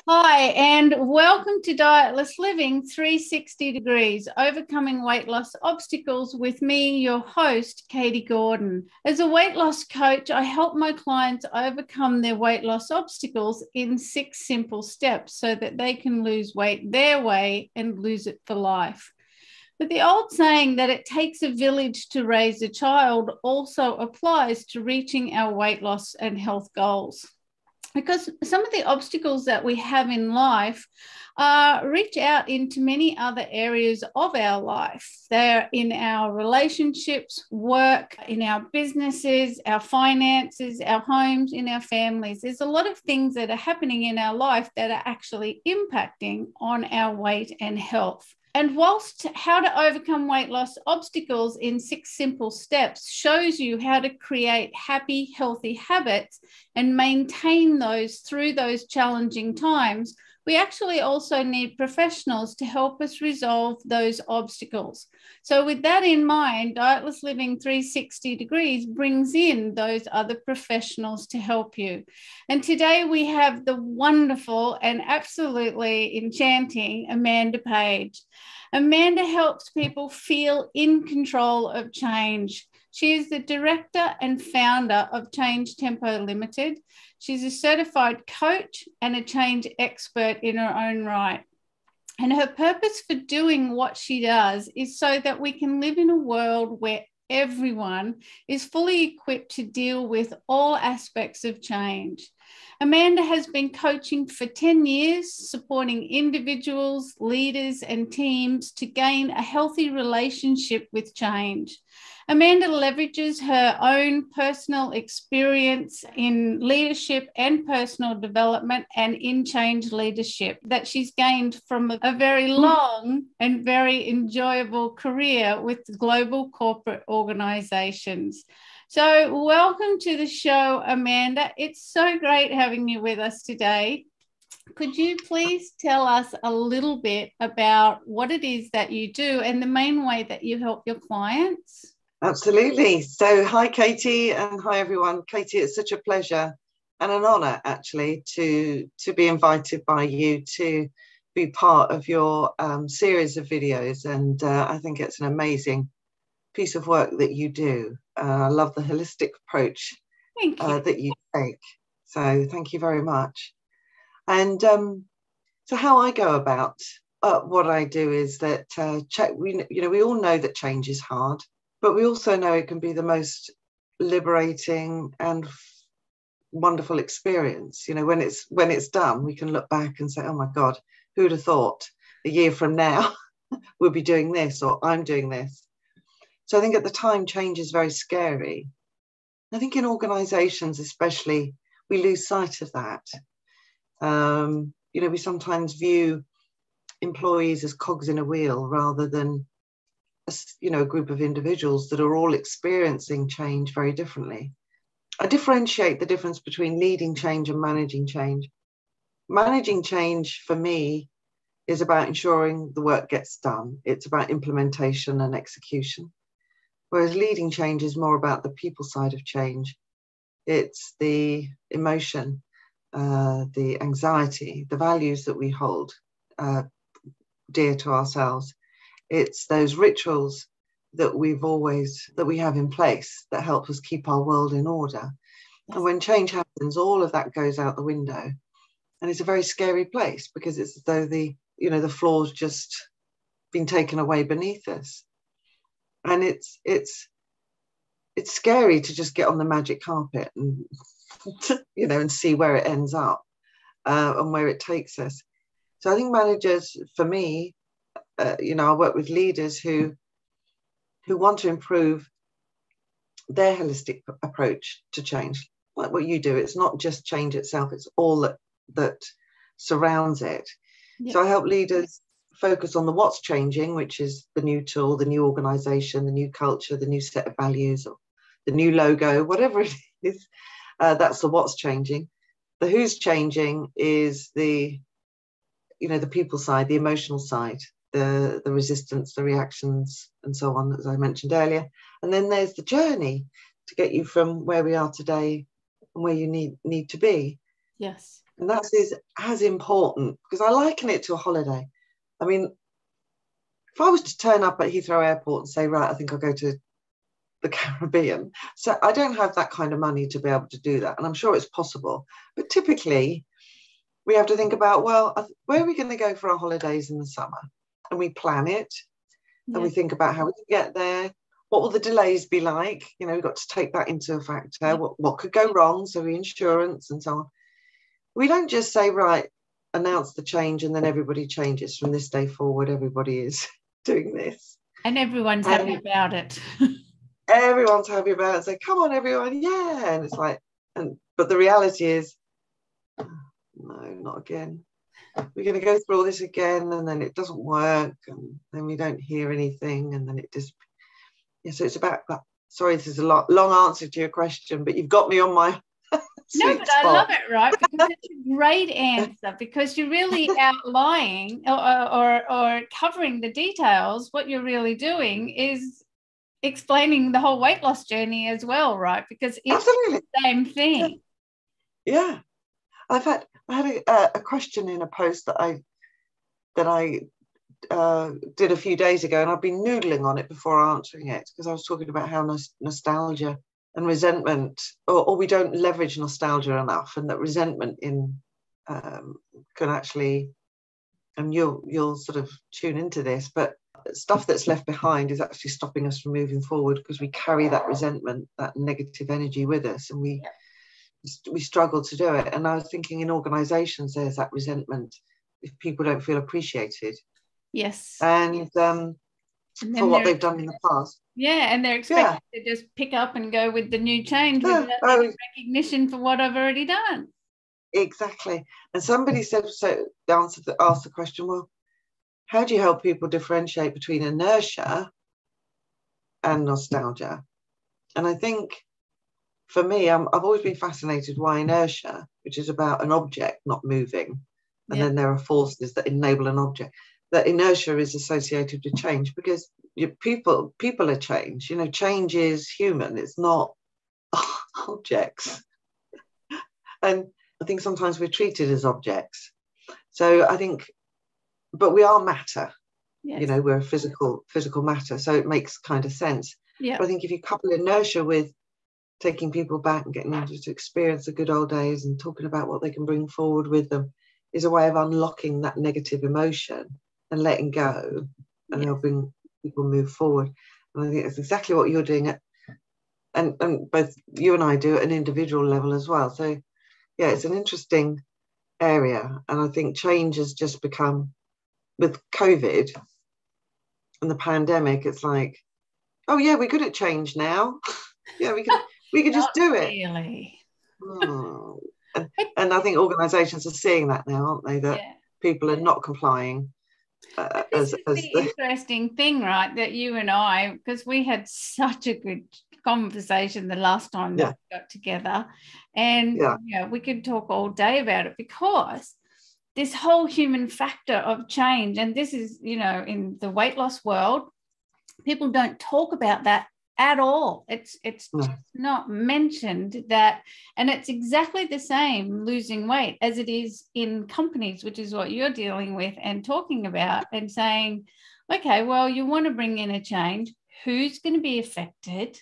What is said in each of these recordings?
Hi, and welcome to Dietless Living 360 Degrees, Overcoming Weight Loss Obstacles with me, your host, Katie Gordon. As a weight loss coach, I help my clients overcome their weight loss obstacles in 6 simple steps so that they can lose weight their way and lose it for life. But the old saying that it takes a village to raise a child also applies to reaching our weight loss and health goals. Because some of the obstacles that we have in life reach out into many other areas of our life. They're in our relationships, work, in our businesses, our finances, our homes, in our families. There's a lot of things that are happening in our life that are actually impacting on our weight and health. And whilst how to overcome weight loss obstacles in 6 simple steps shows you how to create happy, healthy habits and maintain those through those challenging times, we actually also need professionals to help us resolve those obstacles. So with that in mind, Dietless Living 360 Degrees brings in those other professionals to help you. And today we have the wonderful and absolutely enchanting Amanda Page. Amanda helps people feel in control of change. She is the director and founder of Change Tempo Limited. She's a certified coach and a change expert in her own right. And her purpose for doing what she does is so that we can live in a world where everyone is fully equipped to deal with all aspects of change. Amanda has been coaching for 10 years, supporting individuals, leaders, and teams to gain a healthy relationship with change. Amanda leverages her own personal experience in leadership and personal development and in change leadership that she's gained from a very long and very enjoyable career with global corporate organizations. So welcome to the show, Amanda. It's so great having you with us today. Could you please tell us a little bit about what it is that you do and the main way that you help your clients? Absolutely. So hi, Katie, and hi, everyone. Katie, it's such a pleasure and an honour, actually, to be invited by you to be part of your series of videos. And I think it's an amazing piece of work that you do. I love the holistic approach that you take. So thank you very much. And so how I go about what I do is that we all know that change is hard. But we also know it can be the most liberating and wonderful experience. You know, when it's done, we can look back and say, oh my God, who would have thought a year from now we'll be doing this, or I'm doing this. So I think at the time, change is very scary. I think in organizations especially, we lose sight of that. We sometimes view employees as cogs in a wheel rather than a group of individuals that are all experiencing change very differently. I differentiate the difference between leading change and managing change. Managing change for me is about ensuring the work gets done. It's about implementation and execution. Whereas leading change is more about the people side of change. It's the emotion, the anxiety, the values that we hold dear to ourselves. It's those rituals that we have in place that help us keep our world in order. And when change happens, all of that goes out the window. And it's a very scary place because it's as though the floor's just been taken away beneath us. And it's scary to just get on the magic carpet and and see where it ends up and where it takes us. So I think managers, for me, I work with leaders who want to improve their holistic approach to change, like what you do. It's not just change itself, it's all that surrounds it. Yep. So I help leaders focus on the what's changing, which is the new tool, the new organization, the new culture, the new set of values, or the new logo, whatever it is. That's the what's changing. The who's changing is the people side, the emotional side, the resistance, the reactions, and so on, as I mentioned earlier. And then there's the journey to get you from where we are today and where you need to be. Yes. And that's as important, because I liken it to a holiday. I mean, if I was to turn up at Heathrow Airport and say, right, I think I'll go to the Caribbean. So I don't have that kind of money to be able to do that. And I'm sure it's possible. But typically, we have to think about, well, where are we going to go for our holidays in the summer? And we plan it. And we think about how we can get there. What will the delays be like? You know, we've got to take that into a factor. What could go wrong? So insurance and so on. We don't just say, right, announce the change and then everybody changes. From this day forward, everybody is doing this. And everyone's happy about it. Everyone's happy about it. Say, come on, everyone, yeah. And it's like, but the reality is, no, not again. We're going to go through all this again, and then it doesn't work, and then we don't hear anything, and then it just, yeah. So it's about that. Sorry, this is a long answer to your question, but you've got me on my no, but spot. I love it, right? Because it's a great answer, because you're really outlining or covering the details. What you're really doing is explaining the whole weight loss journey as well, right? Because it's Absolutely. The same thing. Yeah. I had a question in a post that I did a few days ago, and I've been noodling on it before answering it, because I was talking about how nostalgia and resentment, or we don't leverage nostalgia enough, and that resentment can actually, and you'll sort of tune into this, but stuff that's left behind is actually stopping us from moving forward, because we carry that resentment, that negative energy with us, and we struggle to do it. And I was thinking, in organisations, there's that resentment if people don't feel appreciated. Yes. And for what they've done in the past. Yeah, and they're expected to just pick up and go with the new change without any recognition for what I've already done. Exactly. And somebody said, asked the question, well, how do you help people differentiate between inertia and nostalgia? And I think, for me, I've always been fascinated why inertia, which is about an object not moving, and then there are forces that enable an object, that inertia is associated with change, because people are change. You know, change is human. It's not objects. And I think sometimes we're treated as objects. So I think, but we are matter. Yes. You know, we're physical matter. So it makes kind of sense. Yeah. But I think if you couple inertia with taking people back and getting them to experience the good old days and talking about what they can bring forward with them, is a way of unlocking that negative emotion and letting go, and helping people move forward. And I think that's exactly what you're doing and both you and I do at an individual level as well. So yeah, it's an interesting area. And I think change has just become, with COVID and the pandemic, it's like, oh yeah, we're good at change now. Yeah, we can just do it. Really. Oh. And I think organisations are seeing that now, aren't they? That people are not complying. This is the interesting thing, right? That you and I, because we had such a good conversation the last time that we got together, and we could talk all day about it, because this whole human factor of change, and this is, you know, in the weight loss world, people don't talk about that at all. It's just not mentioned, that, and it's exactly the same losing weight as it is in companies, which is what you're dealing with and talking about, and saying, okay, well, you want to bring in a change. Who's going to be affected?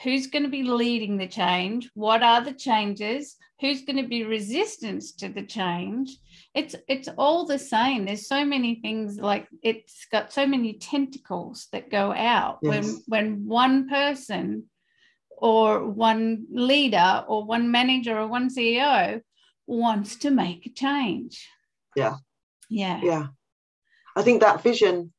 Who's going to be leading the change? What are the changes? Who's going to be resistance to the change? It's all the same. There's so many things, like it's got so many tentacles that go out. Yes. When one person or one leader or one manager or one CEO wants to make a change. Yeah. I think that vision,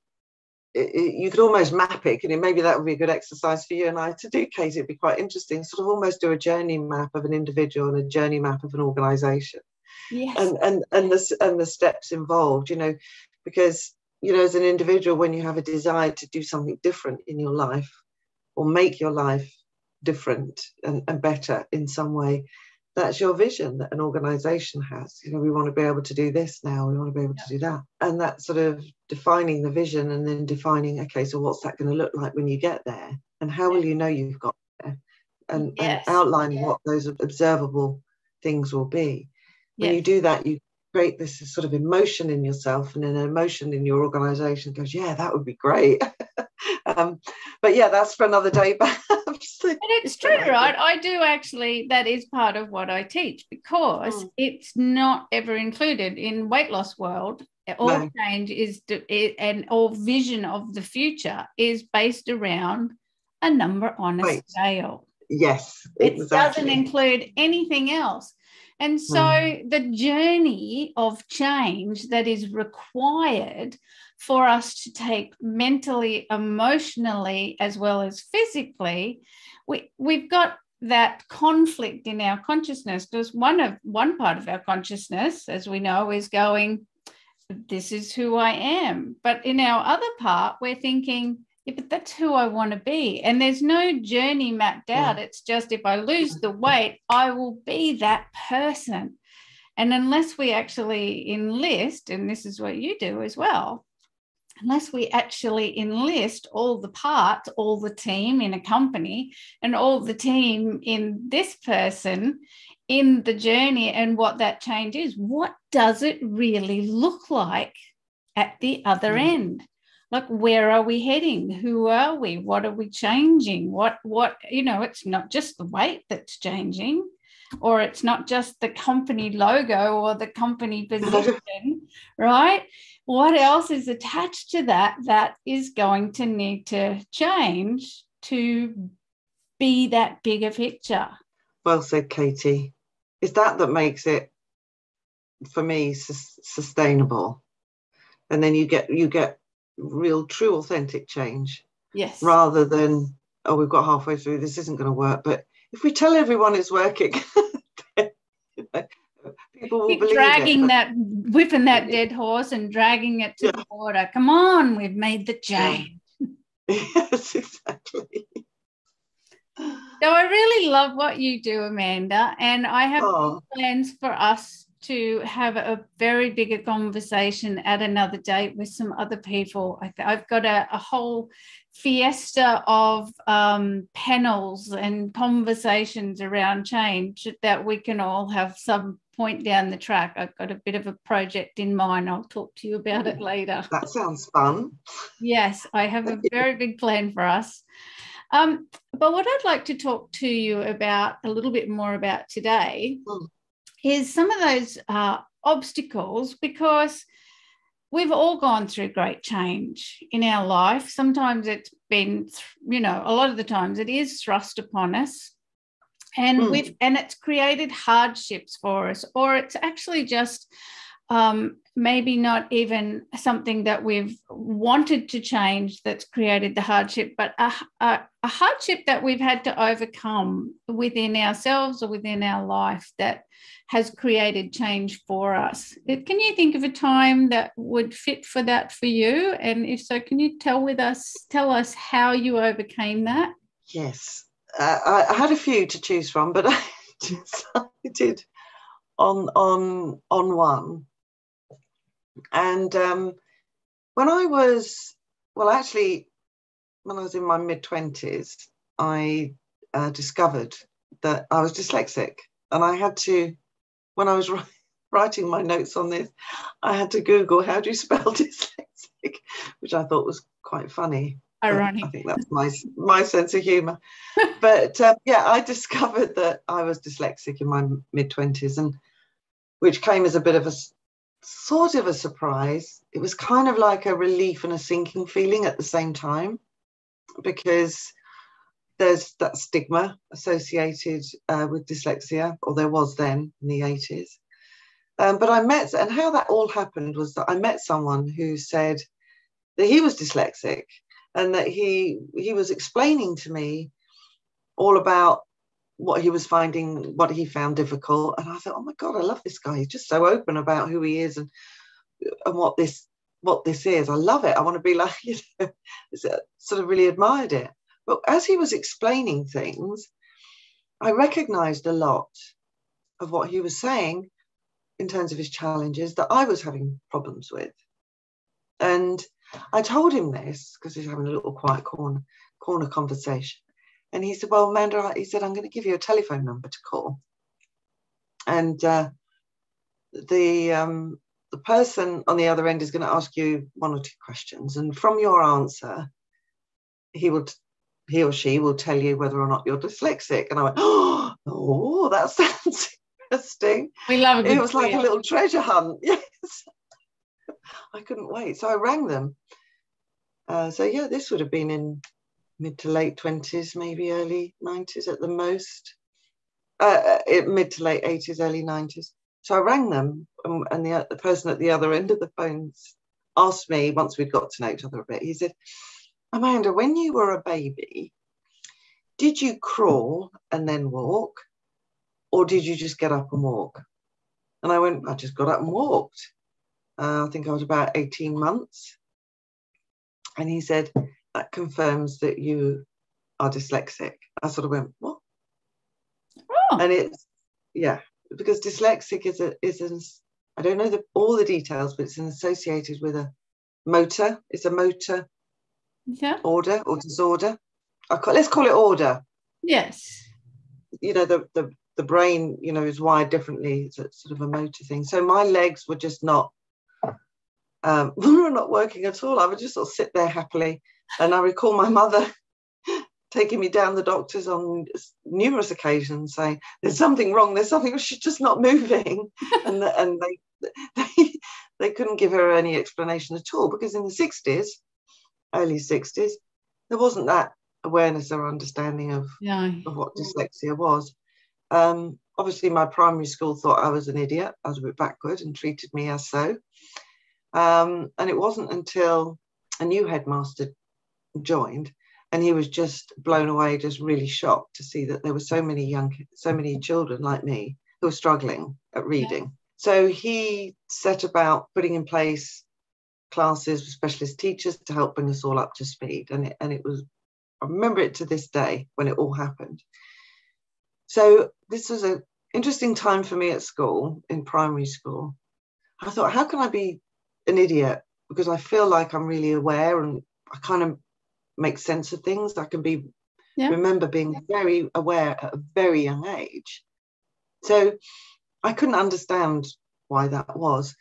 you could almost map it. Maybe that would be a good exercise for you and I to do, Kate. It'd be quite interesting. Sort of almost do a journey map of an individual and a journey map of an organisation. Yes. And the steps involved. Because as an individual, when you have a desire to do something different in your life, or make your life different and better in some way, that's your vision that an organisation has. We want to be able to do this now, we want to be able to do that. And that's sort of defining the vision, and then defining, okay, so what's that going to look like when you get there? And how will you know you've got there? And outlining what those observable things will be. When you do that, you create this sort of emotion in yourself, and an emotion in your organisation goes, yeah, that would be great. But yeah, that's for another day. Perhaps. And it's true, right? I do actually, that is part of what I teach, because it's not ever included in weight loss world. All change is, and all vision of the future is based around a number on a scale. Yes, exactly. It doesn't include anything else. And so the journey of change that is required for us to take mentally, emotionally, as well as physically, we've got that conflict in our consciousness, because one part of our consciousness, as we know, is going, this is who I am. But in our other part, we're thinking, yeah, but that's who I want to be. And there's no journey mapped out. It's just, if I lose the weight, I will be that person. And unless we actually enlist, and this is what you do as well, unless we actually enlist all the parts, all the team in a company, and all the team in this person in the journey and what that change is, what does it really look like at the other end? Like, where are we heading? Who are we? What are we changing? What, it's not just the weight that's changing, or it's not just the company logo or the company position, right? What else is attached to that is going to need to change to be that bigger picture? Well said, Katie. It's that makes it, for me, sustainable. And then you get real, true, authentic change. Yes. Rather than, oh, we've got halfway through, this isn't going to work. But if we tell everyone it's working, people will believe dragging it. Whipping that dead horse and dragging it to the border. Come on, we've made the change. Yes, exactly. So I really love what you do, Amanda, and I have plans for us to have a very bigger conversation at another date with some other people. I've got a whole fiesta of panels and conversations around change that we can all have some point down the track. I've got a bit of a project in mind. I'll talk to you about it later. That sounds fun. Yes, I have a very big plan for us. But what I'd like to talk to you about a little bit more about today is some of those obstacles, because we've all gone through great change in our life. Sometimes it's been, a lot of the times it is thrust upon us, and it's created hardships for us, or it's actually just maybe not even something that we've wanted to change that's created the hardship, but a hardship that we've had to overcome within ourselves or within our life that has created change for us. Can you think of a time that would fit for that for you? And if so, can you tell us how you overcame that? Yes, I had a few to choose from, but I decided on one. And when I was in my mid-20s, I discovered that I was dyslexic, and I had to, when I was writing my notes on this, I had to Google how do you spell dyslexic, which I thought was quite funny. Ironic. I think that's my sense of humour. But I discovered that I was dyslexic in my mid-20s, and which came as a bit of a sort of a surprise. It was kind of like a relief and a sinking feeling at the same time, because there's that stigma associated with dyslexia, or there was then in the 80s. But and how that all happened was that I met someone who said that he was dyslexic, and that he was explaining to me all about what he was finding, what he found difficult. And I thought, oh my God, I love this guy. He's just so open about who he is and what this is. I love it. I want to be like, sort of really admired it. But as he was explaining things, I recognized a lot of what he was saying in terms of his challenges that I was having problems with. And I told him this because he's having a little quiet corner conversation. And he said, well, Amanda, he said, I'm going to give you a telephone number to call. And the person on the other end is going to ask you one or two questions, and from your answer, he or she will tell you whether or not you're dyslexic. And I went, oh, that sounds interesting. We love a good It was like a little treasure hunt. Yes. I couldn't wait. So I rang them. So yeah, this would have been in mid to late 20s, maybe early 90s at the most. Mid to late 80s, early 90s. So I rang them, and the person at the other end of the phone asked me, once we'd got to know each other a bit, he said, Amanda, when you were a baby, did you crawl and then walk, or did you just get up and walk? And I went, I just got up and walked. I think I was about 18 months. And he said, that confirms that you are dyslexic. I sort of went, what? Oh. And it's, yeah, because dyslexic is I don't know all the details, but it's associated with a motor. It's a motor order or disorder. Let's call it order. Yes. You know, the brain, you know, is wired differently. It's a sort of a motor thing. So my legs were just not, were not working at all. I would just sort of sit there happily. And I recall my mother taking me down the doctors on numerous occasions, saying, "There's something wrong. There's something. She's just not moving." and they couldn't give her any explanation at all, because in the 60s, early 60s, there wasn't that awareness or understanding of what dyslexia was. Obviously, my primary school thought I was an idiot. I was a bit backward and treated me as so. And it wasn't until a new headmaster joined, and he was just blown away, just really shocked to see that there were so many children like me who were struggling at reading. Yeah. So he set about putting in place classes with specialist teachers to help bring us all up to speed. And it was, I remember it to this day when it all happened. So this was an interesting time for me at school, in primary school. I thought, how can I be an idiot? Because I feel like I'm really aware and I kind of make sense of things. I can remember being very aware at a very young age. So I couldn't understand why that was.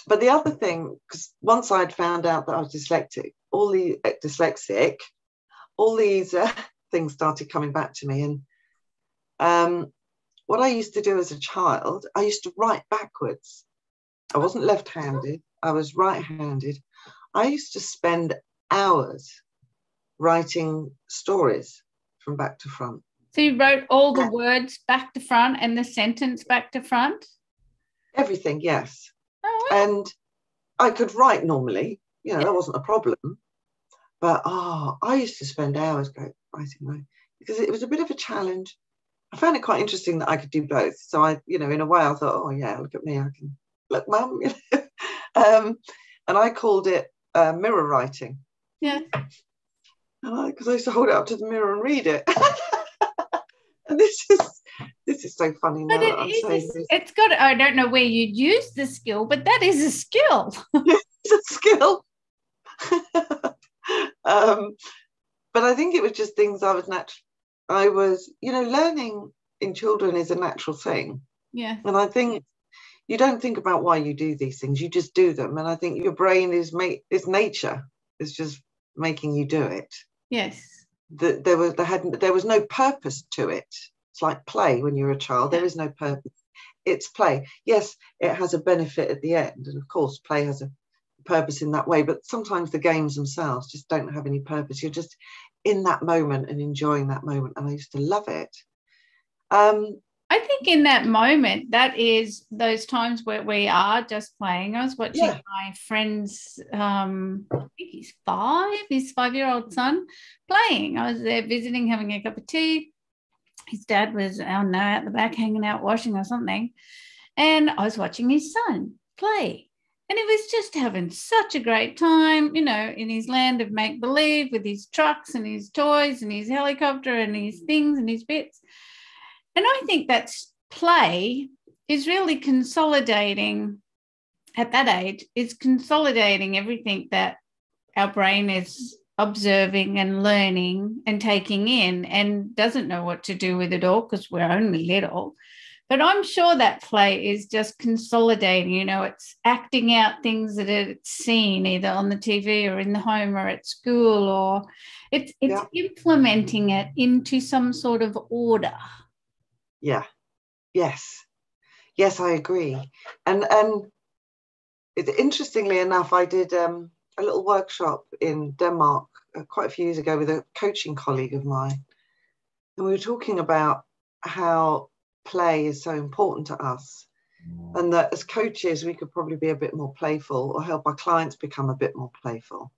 But the other thing, because once I'd found out that I was dyslexic, all these things started coming back to me. And what I used to do as a child, I used to write backwards. I wasn't left-handed, I was right-handed. I used to spend hours writing stories from back to front. So you wrote all the words back to front and the sentence back to front? Everything, yes. Oh, wow. And I could write normally, that wasn't a problem. But I used to spend hours writing because it was a bit of a challenge. I found it quite interesting that I could do both. So I, in a way, I thought, oh yeah, look at me, I can look, mum. And I called it mirror writing. Yeah. Because I used to hold it up to the mirror and read it. And this is so funny now that I'm saying this. It's got, I don't know where you'd use the skill, but that is a skill. It's a skill. But I think it was just things I was learning in children is a natural thing. Yeah. And I think you don't think about why you do these things, you just do them. And I think your brain is nature. It's just making you do it. Yes. There was no purpose to it. It's like play when you're a child. There is no purpose. It's play. Yes, it has a benefit at the end. And of course, play has a purpose in that way. But sometimes the games themselves just don't have any purpose. You're just in that moment and enjoying that moment. And I used to love it. I think in that moment, that is those times where we are just playing. I was watching my friend's, I think he's 5, his 5-year-old son playing. I was there visiting, having a cup of tea. His dad was, I don't know, out the back hanging out washing or something. And I was watching his son play. And he was just having such a great time, in his land of make-believe with his trucks and his toys and his helicopter and his things and his bits. And I think that's play is really consolidating at that age, is consolidating everything that our brain is observing and learning and taking in and doesn't know what to do with it all because we're only little. But I'm sure that play is just consolidating, you know, it's acting out things that it's seen either on the TV or in the home or at school, or it's implementing it into some sort of order. Yeah. Yes, I agree. And interestingly enough, I did a little workshop in Denmark quite a few years ago with a coaching colleague of mine. And we were talking about how play is so important to us, and that as coaches we could probably be a bit more playful or help our clients become a bit more playful.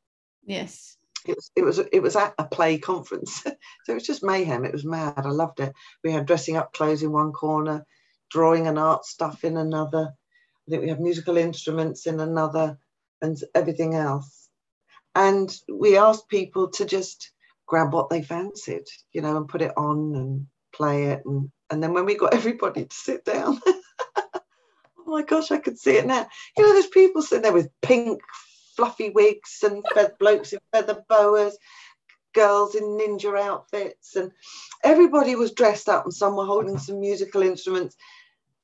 Yes. It was at a play conference. So it was just mayhem. It was mad. I loved it. We had dressing up clothes in one corner, drawing and art stuff in another. I think we had musical instruments in another, and everything else. And we asked people to just grab what they fancied, you know, and put it on and play it. And then when we got everybody to sit down, oh my gosh, I could see it now. You know, there's people sitting there with pink fluffy wigs and blokes in feather boas, girls in ninja outfits, and everybody was dressed up, and some were holding some musical instruments.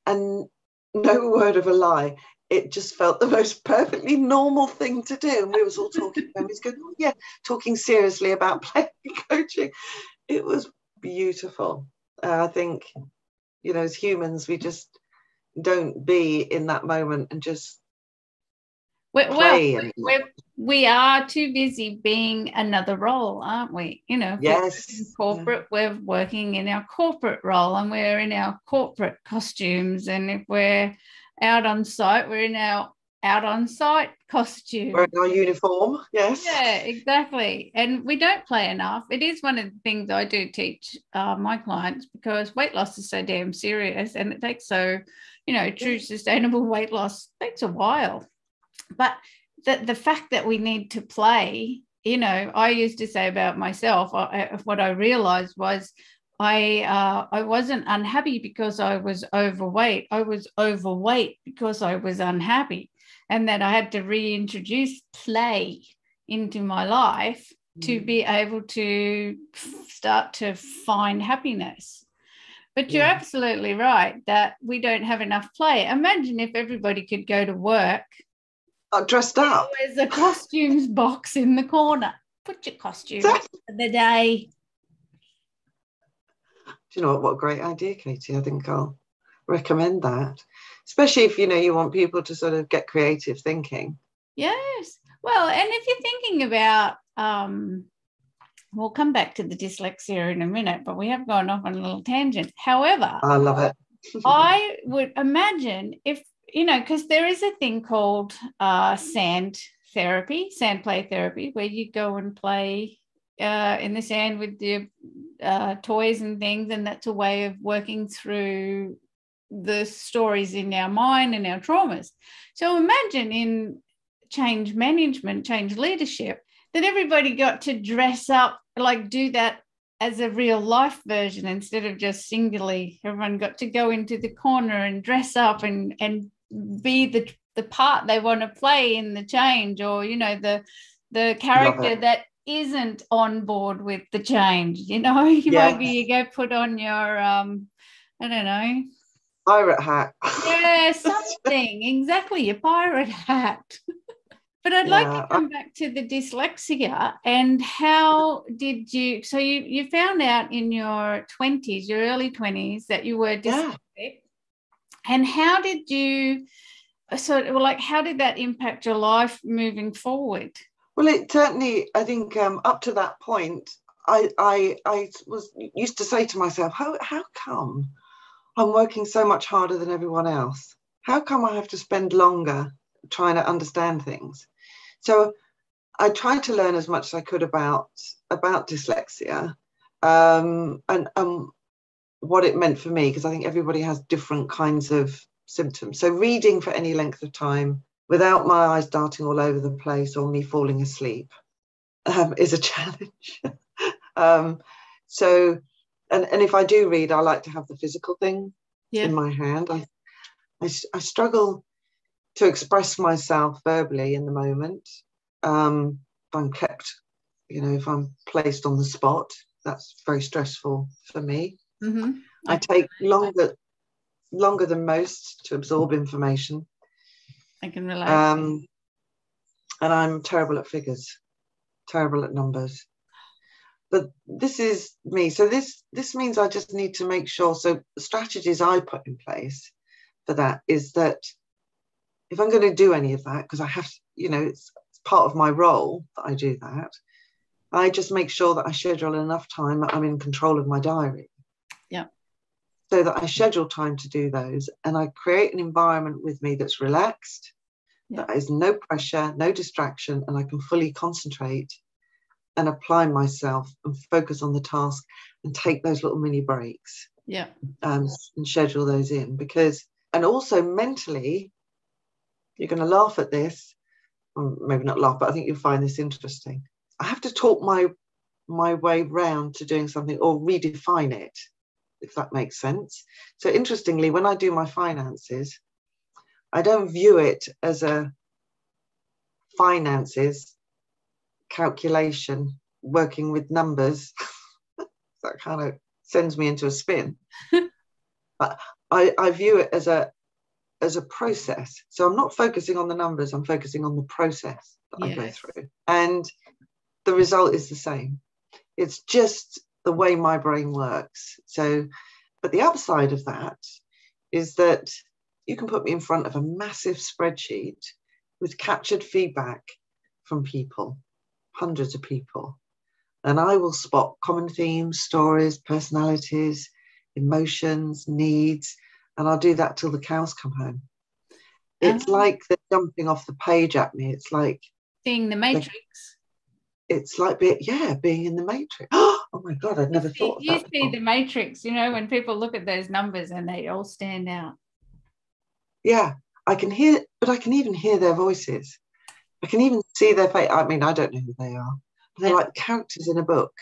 And no word of a lie, it just felt the most perfectly normal thing to do. And we was all talking, and we was going, oh, yeah, talking seriously about playing coaching. It was beautiful. I think, you know, as humans, we just don't be in that moment and just play. We are too busy being another role, aren't we? You know, yes, in corporate, we're working in our corporate role, and we're in our corporate costumes. And if we're out on site, we're in our out on site costume. We're in our uniform, yes. Yeah, exactly. And we don't play enough. It is one of the things I do teach my clients, because weight loss is so damn serious, and it takes true sustainable weight loss takes a while. But the fact that we need to play, you know, I used to say about myself, what I realized was I wasn't unhappy because I was overweight. I was overweight because I was unhappy, and that I had to reintroduce play into my life to be able to start to find happiness. But you're absolutely right that we don't have enough play. Imagine if everybody could go to work dressed up. There's a costumes box in the corner. Put your costume for the day. Do you know what a great idea, Katie? I think I'll recommend that, especially if, you know, you want people to sort of get creative thinking. Yes. Well, and if you're thinking about, we'll come back to the dyslexia in a minute, but we have gone off on a little tangent. However, I love it. I would imagine if, you know, because there is a thing called sand play therapy, where you go and play in the sand with your toys and things, and that's a way of working through the stories in our mind and our traumas. So imagine in change management, change leadership, that everybody got to dress up, like do that as a real life version instead of just singularly. Everyone got to go into the corner and dress up and be the part they want to play in the change, or, you know, the character that isn't on board with the change. You know, maybe you go put on your I don't know, pirate hat. Yeah, something. Exactly, your pirate hat. But I'd like to come back to the dyslexia, and how did you, so you found out in your 20s, your early 20s, that you were dyslexic. And how did you, how did that impact your life moving forward? Well, it certainly, I think up to that point, I was used to say to myself, how come I'm working so much harder than everyone else? How come I have to spend longer trying to understand things? So I tried to learn as much as I could about dyslexia and what it meant for me, because I think everybody has different kinds of symptoms. So reading for any length of time without my eyes darting all over the place or me falling asleep is a challenge. So if I do read, I like to have the physical thing in my hand. I struggle to express myself verbally in the moment. If I'm kept, if I'm placed on the spot, that's very stressful for me. Mm-hmm. I take longer longer than most to absorb information. I can relate. And I'm terrible at figures, terrible at numbers. But this is me. So this means I just need to make sure. So the strategies I put in place for that is that if I'm going to do any of that, because I have to, it's part of my role that I do that, I just make sure that I schedule enough time that I'm in control of my diary. Yeah. So that I schedule time to do those, and I create an environment with me that's relaxed, that is no pressure, no distraction, and I can fully concentrate and apply myself and focus on the task and take those little mini breaks. Yeah. And schedule those in, because, and also mentally, you're going to laugh at this, or maybe not laugh, but I think you'll find this interesting. I have to talk my way round to doing something, or redefine it, if that makes sense. So interestingly, when I do my finances, I don't view it as a finances calculation, working with numbers. That kind of sends me into a spin. I view it as a process. So I'm not focusing on the numbers, I'm focusing on the process that I go through. And the result is the same. It's just the way my brain works. So, but the upside of that is that you can put me in front of a massive spreadsheet with captured feedback from people, hundreds of people, and I will spot common themes, stories, personalities, emotions, needs, and I'll do that till the cows come home. It's like they're jumping off the page at me. It's like seeing the Matrix. It's like being in the Matrix. Oh my God, I'd never thought of that. You see the Matrix, when people look at those numbers and they all stand out. Yeah, I can hear, but I can even hear their voices. I can even see their face. I mean, I don't know who they are. They're like characters in a book.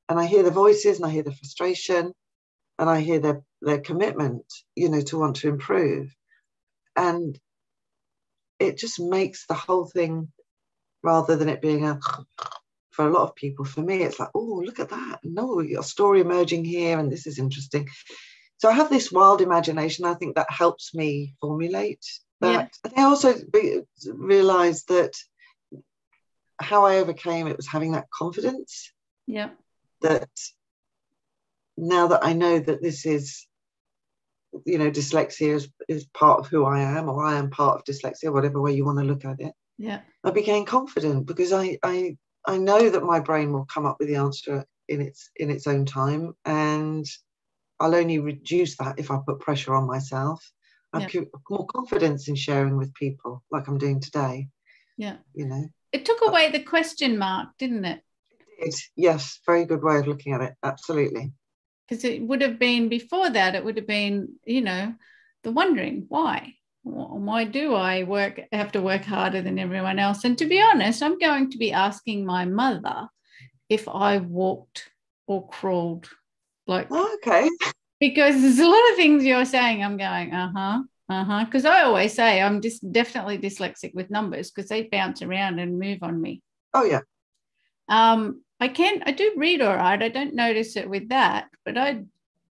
And I hear the voices, and I hear the frustration, and I hear their commitment, to want to improve. And it just makes the whole thing, rather than it being for a lot of people, for me, it's like, oh, look at that. No, your story emerging here, and this is interesting. So I have this wild imagination. I think that helps me formulate that. I also realised that how I overcame it was having that confidence. Yeah. That now that I know that this is, dyslexia is part of who I am, or I am part of dyslexia, whatever way you want to look at it. Yeah. I became confident because I know that my brain will come up with the answer in its own time, and I'll only reduce that if I put pressure on myself. I've more confidence in sharing with people, like I'm doing today. Yeah. It took away the question mark, didn't it? It did. Yes, very good way of looking at it. Absolutely. Because it would have been, before that, it would have been, the wondering, why? Why do I have to work harder than everyone else? And to be honest, I'm going to be asking my mother if I walked or crawled. Okay. Because there's a lot of things you're saying, I'm going, because I always say I'm just definitely dyslexic with numbers, because they bounce around and move on me. Oh, yeah. I do read all right. I don't notice it with that, but I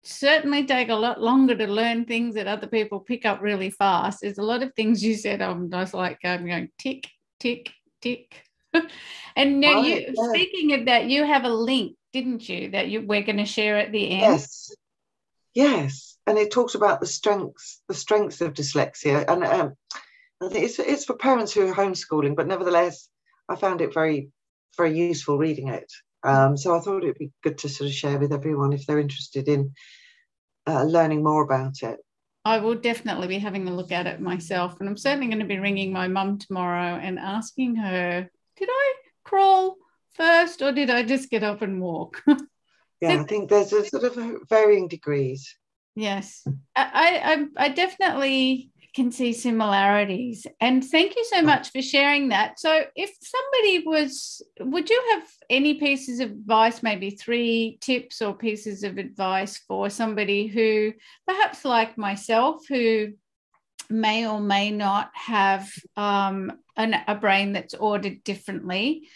certainly take a lot longer to learn things that other people pick up really fast. There's a lot of things you said, I'm just like, I'm going tick, tick, tick. And now speaking of that, you have a link, didn't you, that we're going to share at the end? Yes. And it talks about the strengths of dyslexia. And I think it's for parents who are homeschooling, but nevertheless, I found it very, very useful reading it. So I thought it'd be good to sort of share with everyone if they're interested in learning more about it. I will definitely be having a look at it myself. And I'm certainly going to be ringing my mum tomorrow and asking her, did I crawl first or did I just get up and walk? Yeah, I think there's a sort of varying degrees. Yes, I definitely can see similarities. And thank you so much for sharing that. So if somebody would you have any pieces of advice, maybe 3 tips or pieces of advice for somebody who perhaps like myself, who may or may not have a brain that's ordered differently,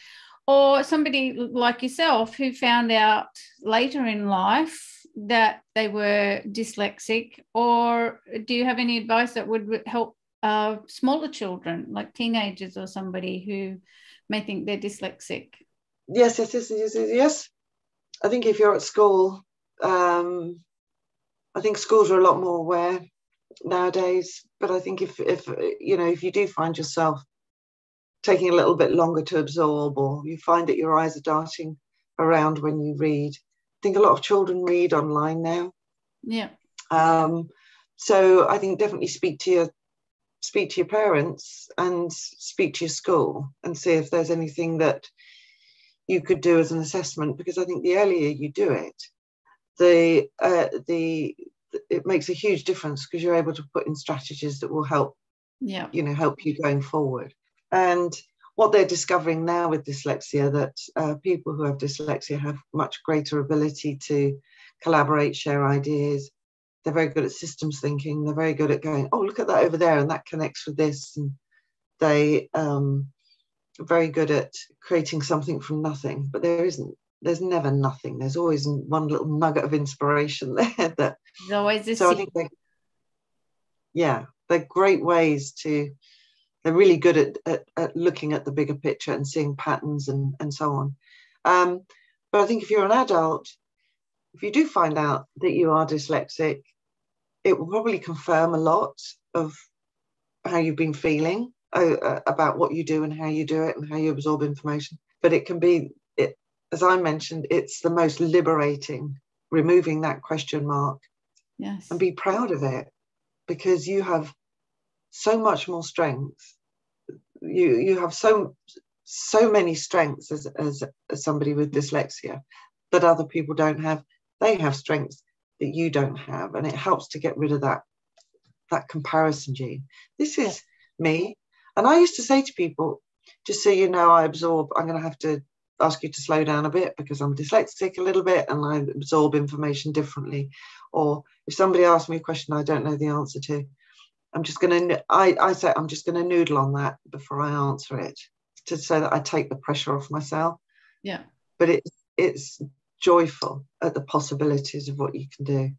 or somebody like yourself who found out later in life that they were dyslexic, or do you have any advice that would help smaller children, like teenagers or somebody who may think they're dyslexic? Yes. I think if you're at school, I think schools are a lot more aware nowadays. But I think if you do find yourself taking a little bit longer to absorb, or you find that your eyes are darting around when you read, I think a lot of children read online now. Yeah. So I think definitely speak to your parents and speak to your school and see if there's anything that you could do as an assessment, because I think the earlier you do it, it makes a huge difference, because you're able to put in strategies that will help help you going forward. And what they're discovering now with dyslexia, that people who have dyslexia have much greater ability to collaborate, share ideas. They're very good at systems thinking. They're very good at going, oh, look at that over there, and that connects with this. And they are very good at creating something from nothing. But there's never nothing. There's always one little nugget of inspiration there. There's always a so I think they're great ways to. They're really good at looking at the bigger picture and seeing patterns and so on. But I think if you're an adult, if you do find out that you are dyslexic, it will probably confirm a lot of how you've been feeling about what you do and how you do it and how you absorb information. But it can be, as I mentioned, it's the most liberating, removing that question mark. Yes. And be proud of it, because you have so much more strength. You have so many strengths as somebody with dyslexia that other people don't have. They have strengths that you don't have, and it helps to get rid of that comparison gene. This is me. And I used to say to people, just so you know, I'm going to have to ask you to slow down a bit, because I'm dyslexic a little bit and I absorb information differently. Or if somebody asks me a question I don't know the answer to, I'm just going to noodle on that before I answer it, so that I take the pressure off myself. Yeah. But it's joyful at the possibilities of what you can do.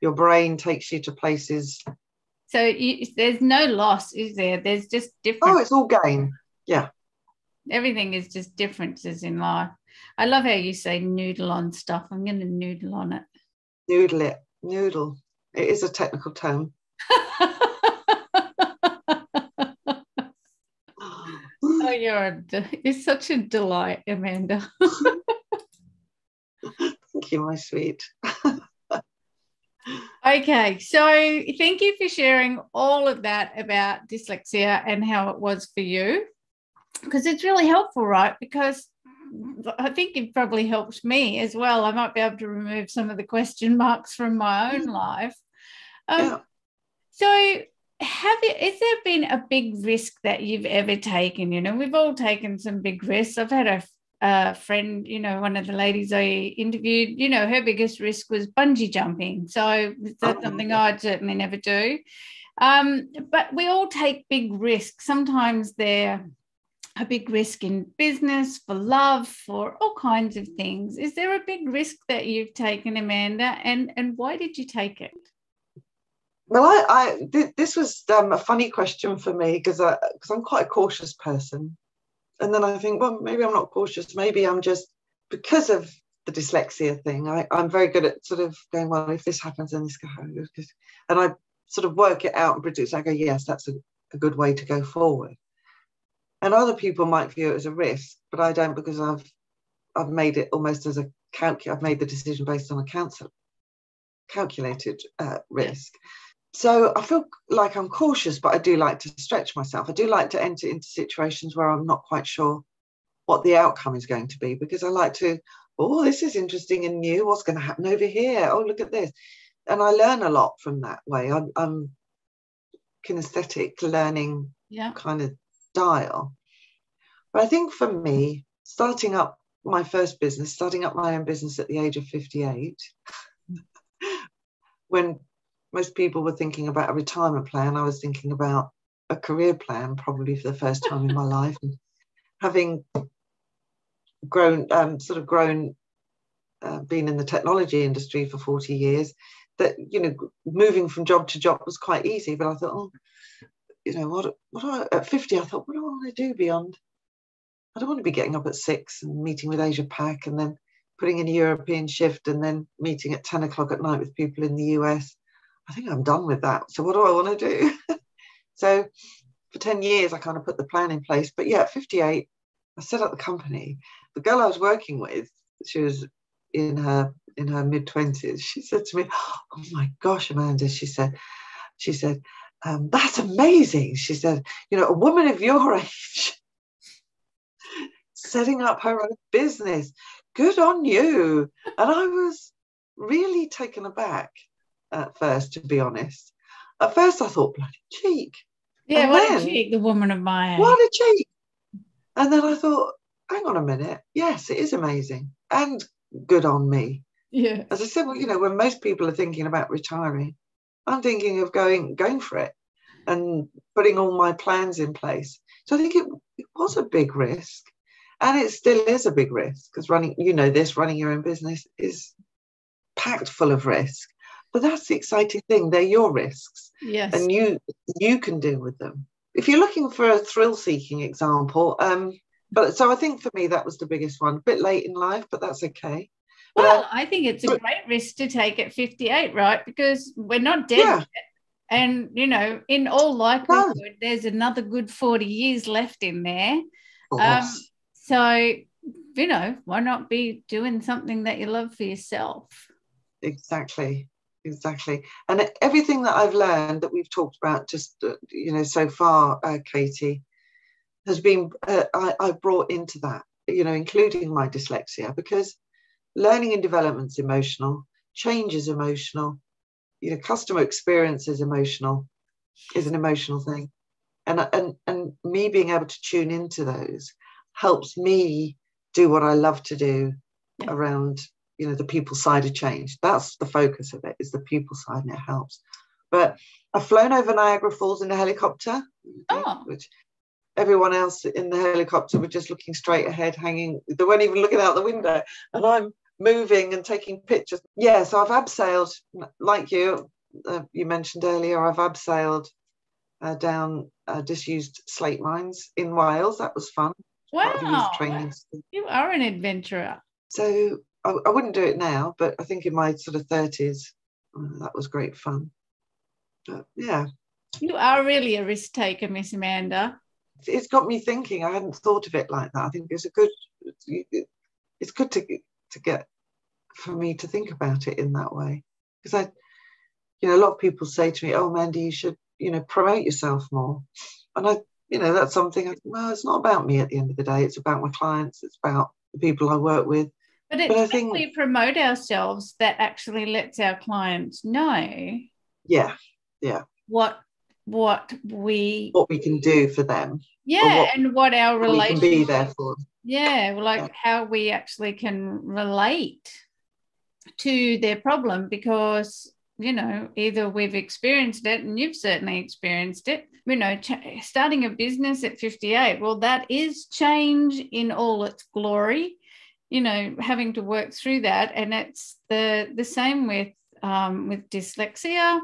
Your brain takes you to places. So there's no loss, is there? There's just different. Oh, it's all gain. Yeah. Everything is just differences in life. I love how you say noodle on stuff. I'm going to noodle on it. Noodle it. Noodle. It is a technical term. Oh, you're such a delight, Amanda. Thank you, my sweet. Okay, so thank you for sharing all of that about dyslexia and how it was for you, because it's really helpful, right? Because I think it probably helped me as well. I might be able to remove some of the question marks from my own life. So has there been a big risk that you've ever taken? We've all taken some big risks. I've had a friend, one of the ladies I interviewed, her biggest risk was bungee jumping. So that's something I'd certainly never do. But we all take big risks. Sometimes they're a big risk in business, for love, for all kinds of things. Is there a big risk that you've taken, Amanda? And why did you take it? Well, this was a funny question for me, because I'm quite a cautious person. And then I think, well, maybe I'm not cautious. Maybe I'm just, because of the dyslexia thing, I'm very good at sort of going, well, if this happens, then this goes. And I sort of work it out and produce. I go, yes, that's a good way to go forward. And other people might view it as a risk, but I don't, because I've made it almost as I've made the decision based on a calculated risk. So I feel like I'm cautious, but I do like to stretch myself. I do like to enter into situations where I'm not quite sure what the outcome is going to be, because I like to, oh, this is interesting and new. What's going to happen over here? Oh, look at this. And I learn a lot from that way. I'm kinesthetic learning kind of style. But I think for me, starting up my own business at the age of 58, when most people were thinking about a retirement plan, I was thinking about a career plan, probably for the first time in my life. And having grown been in the technology industry for 40 years, that, you know, moving from job to job was quite easy. But I thought, oh, you know, what do I, at 50, I thought, what do I want to do beyond? I don't want to be getting up at 6 and meeting with Asia Pac and then putting in a European shift and then meeting at 10 o'clock at night with people in the US. I think I'm done with that. So what do I want to do? So for 10 years, I kind of put the plan in place. But yeah, at 58, I set up the company. The girl I was working with, she was in her mid-20s. She said to me, oh my gosh, Amanda, she said, that's amazing. She said, you know, a woman of your age setting up her own business. Good on you. And I was really taken aback at first, to be honest. At first, I thought, bloody cheek. Yeah, and what a cheek, the woman of my age. What a cheek. And then I thought, hang on a minute. Yes, it is amazing. And good on me. Yeah. As I said, well, you know, when most people are thinking about retiring, I'm thinking of going for it and putting all my plans in place. So I think it was a big risk. And it still is a big risk, because running your own business is packed full of risk. But that's the exciting thing. They're your risks. Yes. And you can deal with them. If you're looking for a thrill-seeking example, so I think for me that was the biggest one. A bit late in life, but that's okay. Well, I think it's a great risk to take at 58, right? Because we're not dead yet. And, you know, in all likelihood, there's another good 40 years left in there. So, you know, why not be doing something that you love for yourself? Exactly. And everything that I've learned that we've talked about just, you know, so far, Katie, has been, I brought into that, you know, including my dyslexia, because learning and development's emotional, change is emotional, you know, customer experience is emotional, is an emotional thing. And me being able to tune into those helps me do what I love to do around, you know, the people side of change. That's the focus of it, is the people side, and it helps. But I've flown over Niagara Falls in a helicopter, which everyone else in the helicopter were just looking straight ahead, hanging. They weren't even looking out the window. And I'm moving and taking pictures. Yeah, so I've abseiled, like you mentioned earlier, I've abseiled down disused slate mines in Wales. That was fun. Wow, you are an adventurer. So I wouldn't do it now, but I think in my sort of 30s, that was great fun. But yeah. You are really a risk taker, Miss Amanda. It's got me thinking. I hadn't thought of it like that. I think it's good to get, for me to think about it in that way. Because a lot of people say to me, oh, Mandy, you should, you know, promote yourself more. And that's something, well, it's not about me at the end of the day. It's about my clients. It's about the people I work with. But it's when we promote ourselves that actually lets our clients know. Yeah. What we can do for them. Yeah, and what our relationship can be there for them. Yeah, how we actually can relate to their problem, because, you know, either we've experienced it, and you've certainly experienced it, you know, starting a business at 58, well, that is change in all its glory, you know, having to work through that. And it's the same with dyslexia,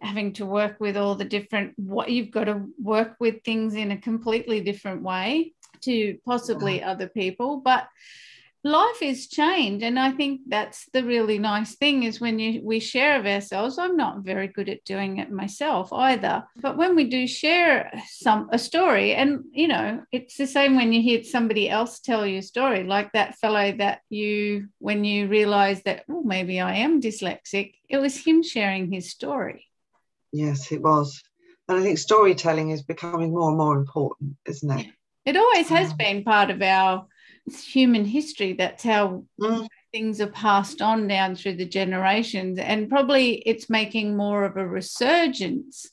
having to work with all the different, what you've got to work with things in a completely different way to possibly other people. But life is change, and I think that's the really nice thing, is when we share of ourselves. I'm not very good at doing it myself either, but when we do share a story, and, you know, it's the same when you hear somebody else tell you a story, like that fellow that when you realize that, oh, maybe I am dyslexic, it was him sharing his story. Yes, it was. And I think storytelling is becoming more and more important, isn't it? It always has been part of our human history. That's how things are passed on down through the generations, and probably it's making more of a resurgence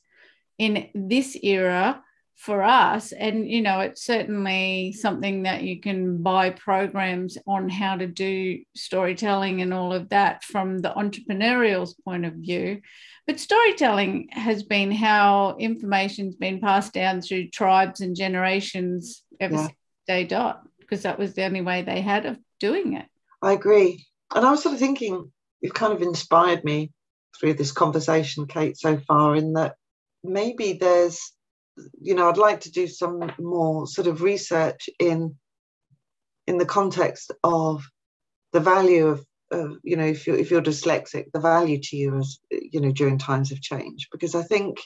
in this era for us. And, you know, it's certainly something that you can buy programs on how to do storytelling and all of that from the entrepreneurial point of view. But storytelling has been how information's been passed down through tribes and generations ever since day dot, because that was the only way they had of doing it. I agree. And I was sort of thinking, you've kind of inspired me through this conversation, Kate, so far, in that maybe there's, I'd like to do some more sort of research in the context of the value of if you're dyslexic, the value to you as, during times of change, because I think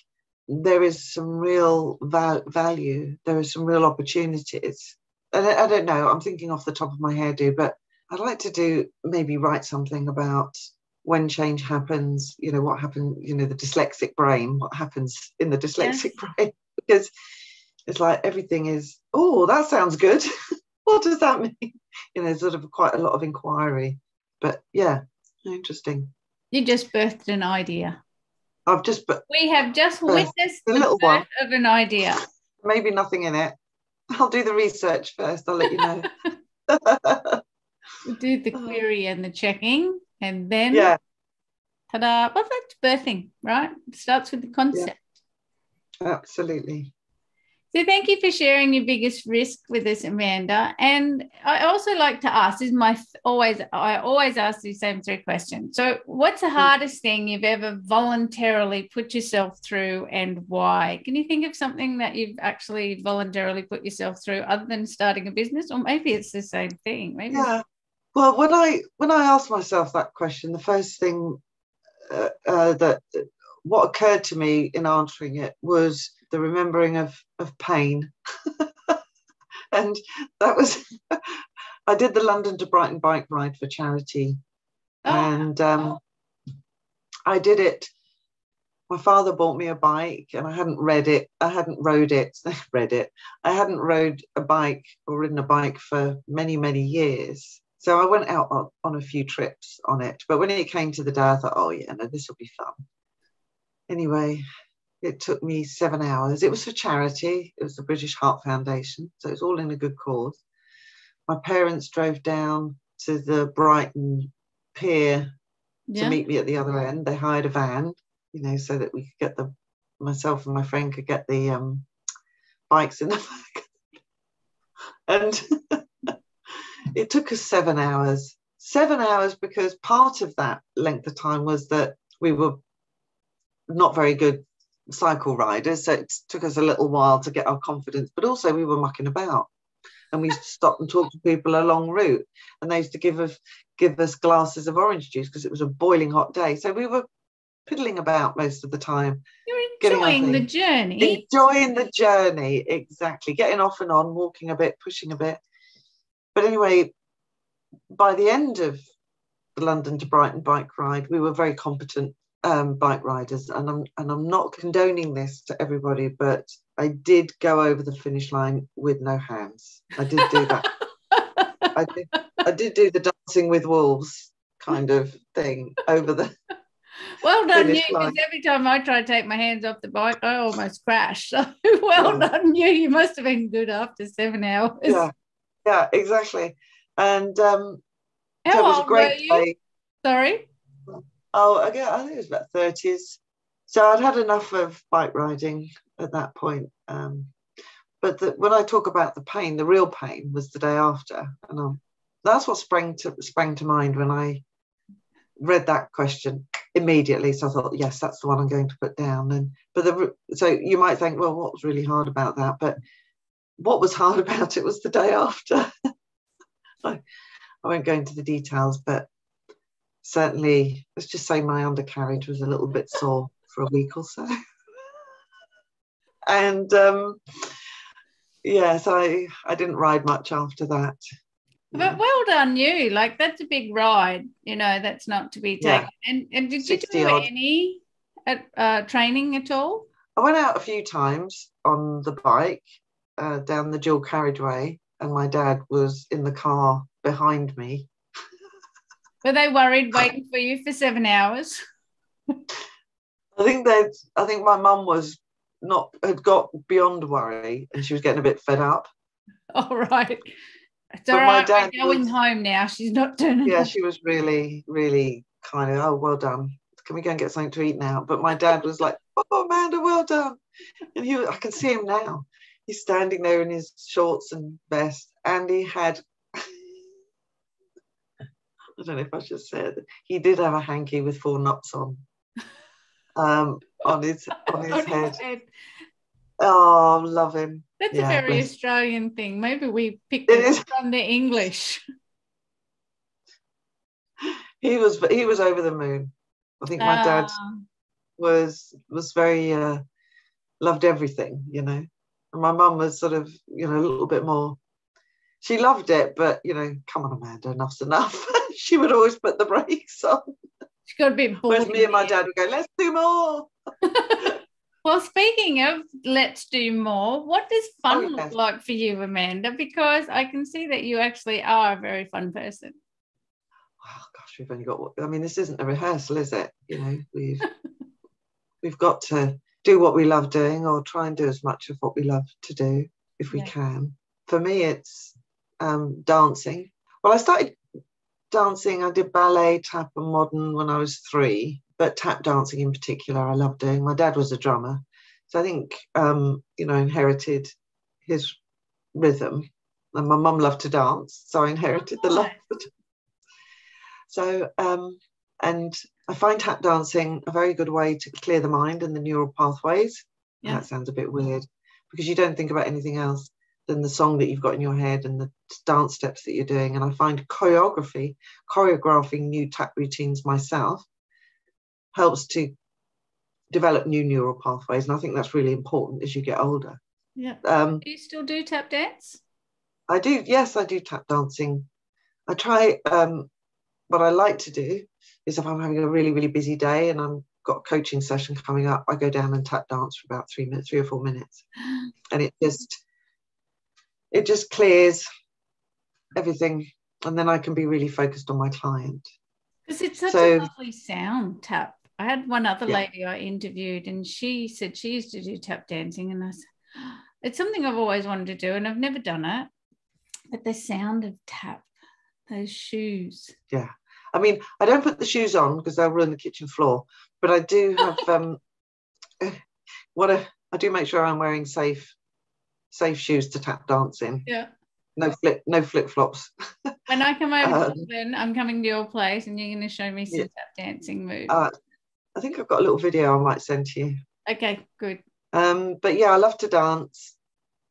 there is some real value, there is some real opportunities. And I don't know, I'm thinking off the top of my head, but I'd like to maybe write something about when change happens, what happened, the dyslexic brain, what happens in the dyslexic brain, because it's like everything is, oh, that sounds good. What does that mean? Sort of quite a lot of inquiry. But yeah, interesting. You just birthed an idea. We have just witnessed the little birth of an idea. Maybe nothing in it. I'll do the research first. I'll let you know. We'll do the query and the checking, and then ta-da! Well, that's birthing, right? It starts with the concept. Yeah, absolutely. So thank you for sharing your biggest risk with us, Amanda. And I also like to ask, I always ask these same three questions. So what's the hardest thing you've ever voluntarily put yourself through, and why? Can you think of something that you've actually voluntarily put yourself through other than starting a business? Or maybe it's the same thing. Maybe. Yeah. Well, when I asked myself that question, the first thing what occurred to me in answering it was the remembering of pain. And that was, I did the London to Brighton bike ride for charity. And I did it. My father bought me a bike, and I hadn't rode it. I hadn't rode a bike or ridden a bike for many, many years. So I went out on a few trips on it. But when it came to the day, I thought, oh yeah, no, this will be fun. Anyway, it took me 7 hours. It was for charity. It was the British Heart Foundation. So it's all in a good cause. My parents drove down to the Brighton pier to meet me at the other end. They hired a van, so that we could get myself and my friend could get the bikes in the back. And it took us 7 hours. 7 hours because part of that length of time was that we were not very good cycle riders, so it took us a little while to get our confidence, but also we were mucking about, and we used to stop and talk to people along route, and they used to give us glasses of orange juice because it was a boiling hot day, so we were piddling about most of the time. You're enjoying the journey, exactly, getting off and on, walking a bit, pushing a bit. But anyway, by the end of the London to Brighton bike ride, we were very competent bike riders, and I'm not condoning this to everybody, but I did go over the finish line with no hands. I did do that. I did do the dancing with wolves kind of thing over the well done you, because every time I try to take my hands off the bike, I almost crash. So done you must have been good after 7 hours. Yeah, exactly. And how so it was old a great were you? day. Sorry. Oh, again, I think it was about 30s. So I'd had enough of bike riding at that point. But when I talk about the pain, the real pain was the day after. And that's what sprang to mind when I read that question immediately. So I thought, yes, that's the one I'm going to put down. So you might think, well, what was really hard about that? But what was hard about it was the day after. I won't go into the details, but certainly, let's just say my undercarriage was a little bit sore for a week or so. And yes, I didn't ride much after that. But well done you. Like, that's a big ride, that's not to be taken. Yeah. And did you do any training at all? I went out a few times on the bike down the dual carriageway, and my dad was in the car behind me. Were they worried waiting for you for 7 hours? I think my mum had got beyond worry, and she was getting a bit fed up. All right. It's all right. We're going home now. She's not turning. Yeah, she was really, really kind of, oh, well done. Can we go and get something to eat now? But my dad was like, oh, Amanda, well done. And I can see him now. He's standing there in his shorts and vest, and he had I don't know if I should say it. He did have a hanky with 4 knots on his head. Oh, love him. That's a very Australian thing. Maybe we picked it from the English. He was over the moon. I think my dad was very loved everything, you know. And my mum was sort of, you know, a little bit more. She loved it, but, you know, come on, Amanda, enough's enough. She would always put the brakes on. She got a bit bored. Whereas me and my dad would go, let's do more. Well, speaking of let's do more, what does fun look like for you, Amanda? Because I can see that you actually are a very fun person. Oh, gosh, we've only got, I mean, this isn't a rehearsal, is it? You know, we've got to do what we love doing, or try and do as much of what we love to do if we can. For me, it's dancing. Well, I started dancing. I did ballet, tap and modern when I was 3, but tap dancing in particular I love doing. My dad was a drummer, so I think you know, inherited his rhythm, and my mum loved to dance, so I inherited the love. So and I find tap dancing a very good way to clear the mind and the neural pathways. That sounds a bit weird, because you don't think about anything else than the song that you've got in your head and the dance steps that you're doing. And I find choreographing new tap routines myself helps to develop new neural pathways. And I think that's really important as you get older. Yeah. Do you still do tap dance? I do. Yes, I do tap dancing. I try, what I like to do is, if I'm having a really, really busy day and I've got a coaching session coming up, I go down and tap dance for about 3 or 4 minutes. And it just clears everything, and then I can be really focused on my client. Because it's such a lovely sound, tap. I had one other lady I interviewed, and she said she used to do tap dancing, and I said, it's something I've always wanted to do, and I've never done it. But the sound of tap, those shoes. Yeah. I mean, I don't put the shoes on because they'll ruin the kitchen floor, but I do have I do make sure I'm wearing safe shoes to tap dance in. Yeah. No flip flops. When I come over to London, I'm coming to your place, and you're going to show me some tap dancing moves. I think I've got a little video I might send to you. Okay, good. But yeah, I love to dance.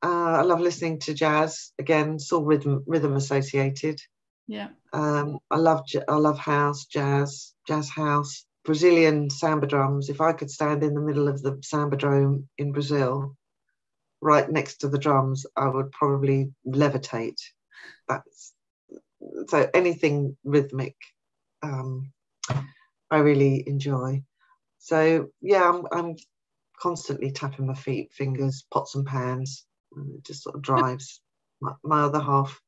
I love listening to jazz. Again, it's all rhythm associated. Yeah. I love house, jazz house, Brazilian samba drums. If I could stand in the middle of the samba dome in Brazil, right next to the drums, I would probably levitate. So anything rhythmic, I really enjoy. So yeah, I'm constantly tapping my feet, fingers, pots and pans. And it just sort of drives my other half.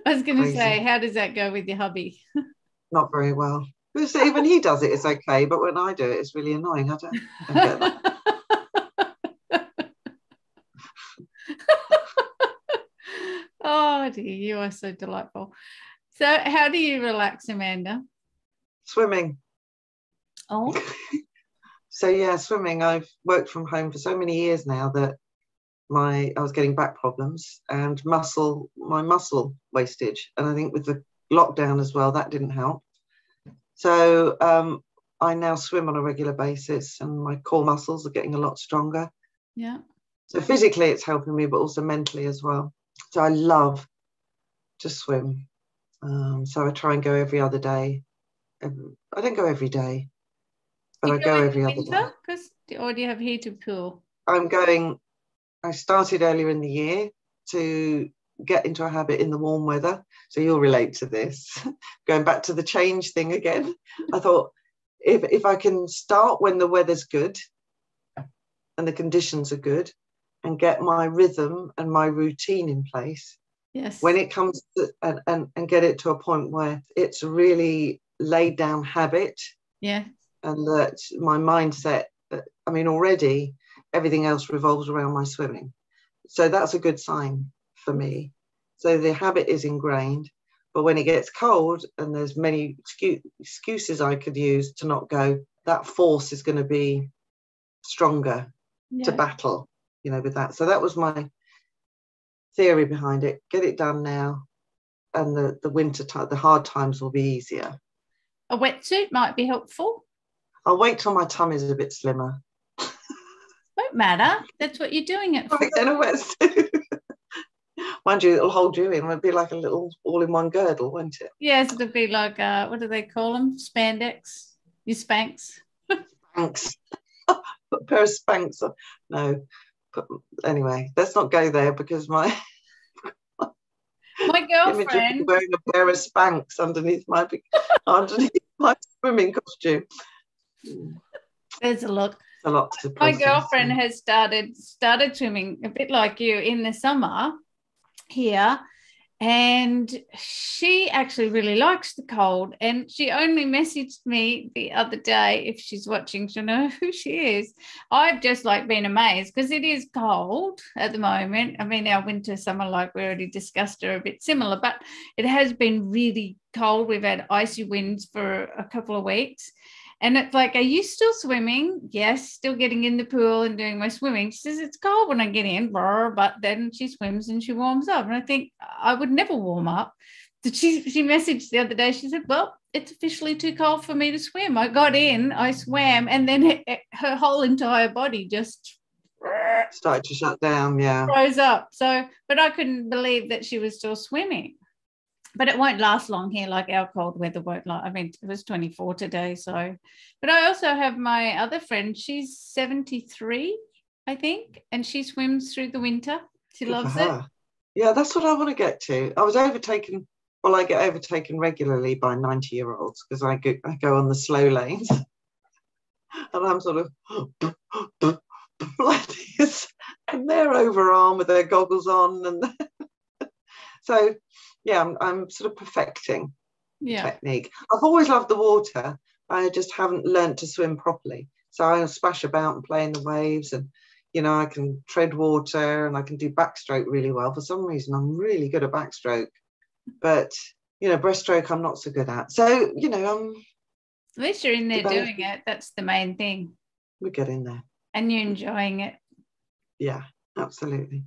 I was going to say, how does that go with your hubby? Not very well. When he does it, it's okay, but when I do it, it's really annoying. I don't get that. Oh dear, you are so delightful. So how do you relax, Amanda? Swimming. Oh. So yeah, swimming. I've worked from home for so many years now that I was getting back problems and my muscle wastage, and I think with the lockdown as well, that didn't help. So I now swim on a regular basis, and my core muscles are getting a lot stronger. Yeah. So physically it's helping me, but also mentally as well. So I love to swim. So I try and go every other day. I don't go every day, but I go every other day. Or do you have heated pool? I started earlier in the year to get into a habit in the warm weather. So you'll relate to this. Going back to the change thing again. I thought if I can start when the weather's good and the conditions are good, and get my rhythm and my routine in place. Yes. When it comes to, and get it to a point where it's a really laid down habit. Yeah. And that my mindset, I mean, already everything else revolves around my swimming. So that's a good sign for me. So the habit is ingrained, but when it gets cold and there's many excuses I could use to not go, that force is going to be stronger to battle, with that. So that was my theory behind it. Get it done now. and the winter time, the hard times will be easier. A wetsuit might be helpful. I'll wait till my tummy's a bit slimmer. Won't matter. That's what you're doing it for. In a wetsuit. Mind you, it'll hold you in. It'll be like a little all-in-one girdle, won't it? Yes, it'll be like, what do they call them? Spandex? Your Spanx? Spanx. A pair of Spanx. No. But anyway, let's not go there, because my girlfriend wearing a pair of Spanx underneath my swimming costume. There's a lot. A lot to My process. girlfriend has started swimming a bit like you in the summer here, and she actually really likes the cold, and she only messaged me the other day. If she's watching, she'll know who she is. I've just like been amazed, because it is cold at the moment. I mean, our winter summer, like we already discussed, are a bit similar, but it has been really cold. We've had icy winds for a couple of weeks. And it's like, are you still swimming? Yes, still getting in the pool and doing my swimming. She says, it's cold when I get in, but then she swims and she warms up. And I think I would never warm up. So she messaged the other day. She said, well, it's officially too cold for me to swim. I got in, I swam, and then her whole entire body just started to shut down, yeah. Froze up. So, but I couldn't believe that she was still swimming. But it won't last long here, like our cold weather won't last. I mean, it was 24 today, so. But I also have my other friend. She's 73, I think, and she swims through the winter. She loves it. Yeah, that's what I want to get to. I get overtaken regularly by 90-year-olds, because I go on the slow lanes. And I'm sort of like this, and they're overarm with their goggles on. And so... yeah, I'm sort of perfecting the technique. I've always loved the water. I just haven't learned to swim properly. So I'll splash about and play in the waves, and, you know, I can tread water, and I can do backstroke really well. For some reason, I'm really good at backstroke. But, you know, breaststroke, I'm not so good at. So, you know, at least you're in there doing it. That's the main thing. We get in there. And you're enjoying it. Yeah, absolutely.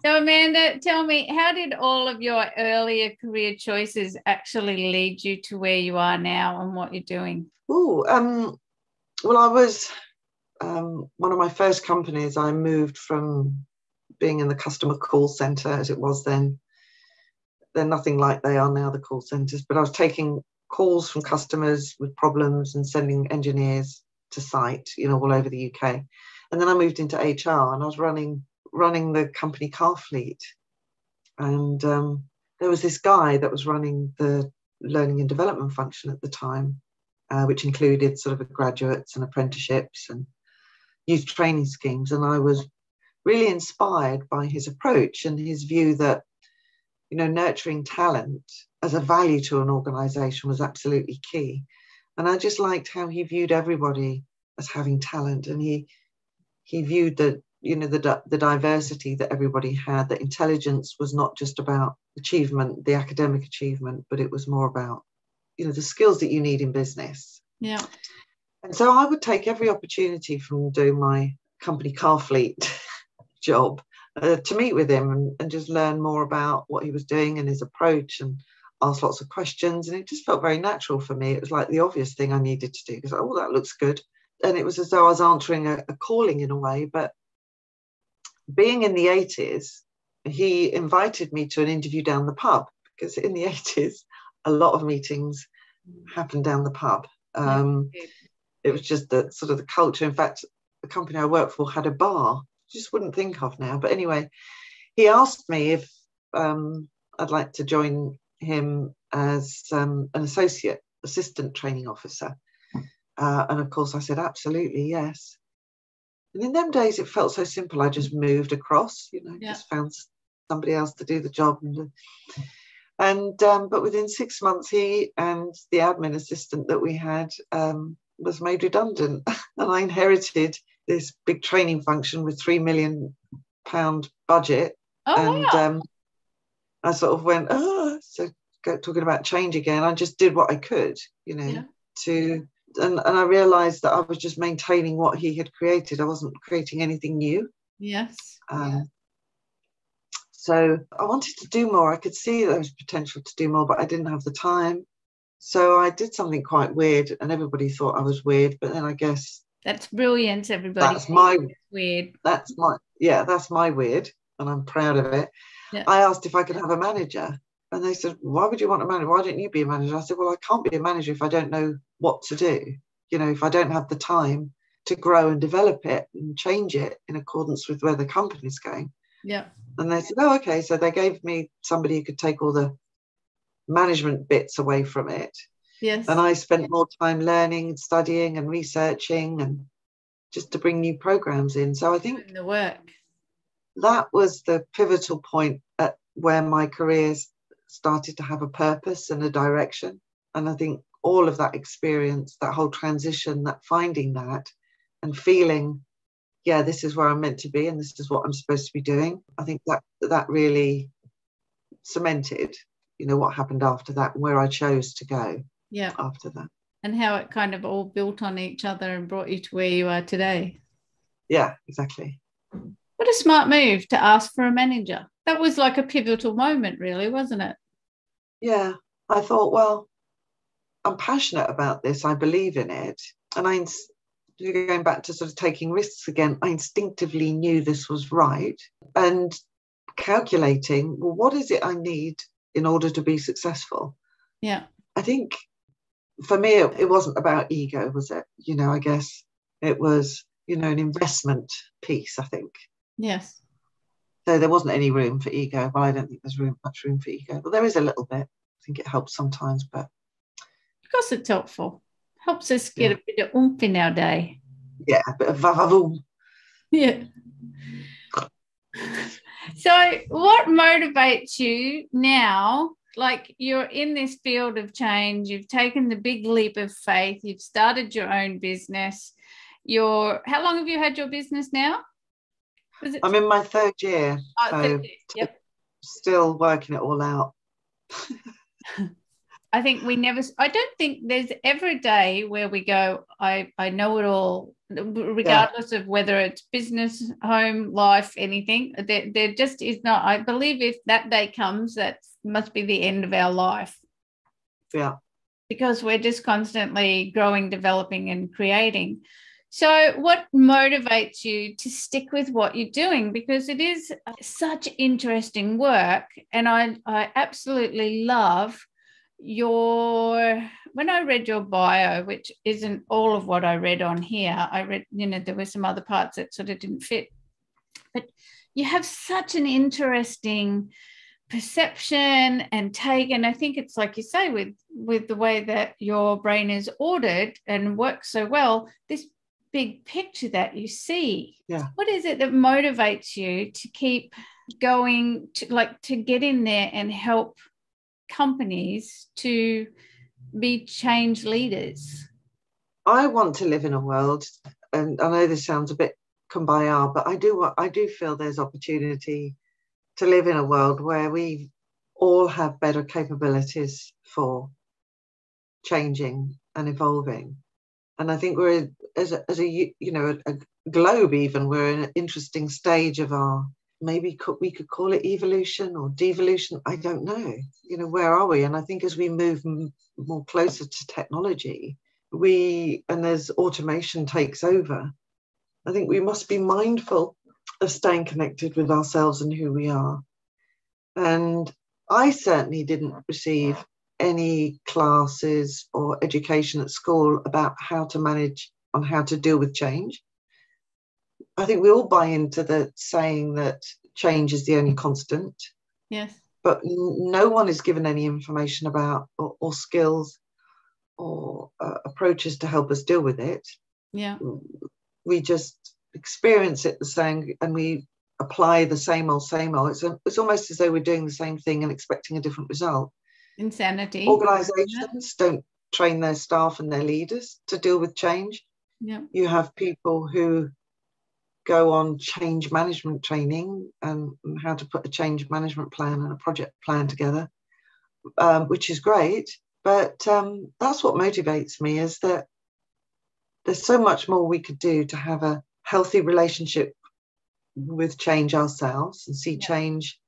So, Amanda, tell me, how did all of your earlier career choices actually lead you to where you are now and what you're doing? Well, I was one of my first companies. I moved from being in the customer call centre, as it was then. They're nothing like they are now, the call centres, but I was taking calls from customers with problems and sending engineers to site, you know, all over the UK. And then I moved into HR, and I was running the company car fleet, and there was this guy that was running the learning and development function at the time, which included sort of graduates and apprenticeships and youth training schemes. And I was really inspired by his approach and his view that, you know, nurturing talent as a value to an organisation was absolutely key. And I just liked how he viewed everybody as having talent, and he viewed that, you know, the diversity that everybody had, that intelligence was not just about achievement, the academic achievement, but it was more about, you know, the skills that you need in business. Yeah. And so I would take every opportunity from doing my company car fleet job to meet with him and just learn more about what he was doing and his approach, and ask lots of questions. And it just felt very natural for me. It was like the obvious thing I needed to do, because, oh, that looks good. And it was as though I was answering a calling in a way. But being in the 80s, he invited me to an interview down the pub, because in the 80s, a lot of meetings happened down the pub. It was just the sort of the culture. In fact, the company I worked for had a bar. Just wouldn't think of now. But anyway, he asked me if I'd like to join him as an assistant training officer. And of course, I said, absolutely, yes. And in them days, it felt so simple. I just moved across, you know, just found somebody else to do the job. But within 6 months, he and the admin assistant that we had was made redundant. And I inherited this big training function with £3 million budget. Wow. I sort of went, so talking about change again, I just did what I could, you know, and I realised that I was just maintaining what he had created. I wasn't creating anything new. Yes. So I wanted to do more. I could see there was potential to do more, but I didn't have the time. So I did something quite weird, and everybody thought I was weird. But then I guess That's brilliant, everybody. that's my weird. That's my weird, and I'm proud of it. Yeah. I asked if I could have a manager, and they said, "Why would you want a manager? Why don't you be a manager?" I said, "Well, I can't be a manager if I don't know what to do. You know, if I don't have the time to grow and develop it and change it in accordance with where the company's going." Yeah. And they said, "Oh, okay." So they gave me somebody who could take all the management bits away from it. Yes. And I spent more time learning and studying and researching and just to bring new programs in. So I think the work. That was the pivotal point at where my career started to have a purpose and a direction. And I think all of that experience, that whole transition, that finding that and feeling, yeah, this is where I'm meant to be and this is what I'm supposed to be doing. I think that really cemented, you know, what happened after that and where I chose to go after that. And how it kind of all built on each other and brought you to where you are today. Yeah, exactly. What a smart move to ask for a manager. That was like a pivotal moment, really, wasn't it? Yeah, I thought, well, I'm passionate about this. I believe in it. And going back to sort of taking risks again, I instinctively knew this was right. And calculating, well, what is it I need in order to be successful? Yeah. I think for me, it wasn't about ego, was it? You know, I guess it was, you know, an investment piece, I think. Yes. So there wasn't any room for ego. Well, I don't think there's much room for ego, but there is a little bit. I think it helps sometimes, but of course it's helpful. Helps us get a bit of oomph in our day. Yeah, a bit of vavavoom. Yeah. So what motivates you now? Like, you're in this field of change, you've taken the big leap of faith, you've started your own business. How long have you had your business now? I'm in my third year, so yep. Still working it all out. I don't think there's ever a day where we go, I know it all, regardless of whether it's business, home, life, anything. There just is not. I believe if that day comes, that must be the end of our life. Yeah. Because we're just constantly growing, developing, and creating. So what motivates you to stick with what you're doing? Because it is such interesting work, and I absolutely love when I read your bio, which isn't all of what I read on here, I read, you know, there were some other parts that sort of didn't fit, but you have such an interesting perception and take, and I think it's like you say, with the way that your brain is ordered and works so well, this big picture that you see. Yeah. What is it that motivates you to keep going, to get in there and help companies to be change leaders? I want to live in a world, and I know this sounds a bit kumbaya, but I do feel there's opportunity to live in a world where we all have better capabilities for changing and evolving. And I think we're, as a globe, even, we're in an interesting stage of our, maybe we could call it evolution or devolution. I don't know. You know, where are we? And I think as we move more closer to technology, and as automation takes over, I think we must be mindful of staying connected with ourselves and who we are. And I certainly didn't receive any classes or education at school about how to manage, on how to deal with change. I think we all buy into the saying that change is the only constant. Yes. But no one is given any information about or skills or approaches to help us deal with it. Yeah. We just experience it the same, and we apply the same old. It's almost as though we're doing the same thing and expecting a different result. Insanity. Organisations don't train their staff and their leaders to deal with change. Yeah. You have people who go on change management training and how to put a change management plan and a project plan together, which is great. But that's what motivates me, is that there's so much more we could do to have a healthy relationship with change ourselves and see change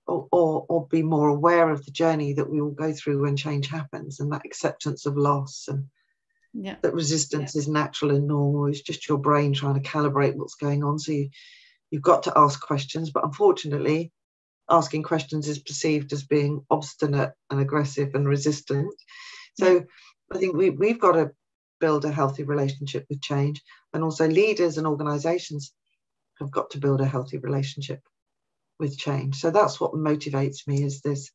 or be more aware of the journey that we all go through when change happens, and that acceptance of loss, and that resistance is natural and normal. It's just your brain trying to calibrate what's going on. So you've got to ask questions, but unfortunately asking questions is perceived as being obstinate and aggressive and resistant. So I think we've got to build a healthy relationship with change, and also leaders and organisations have got to build a healthy relationship with change. So that's what motivates me, is this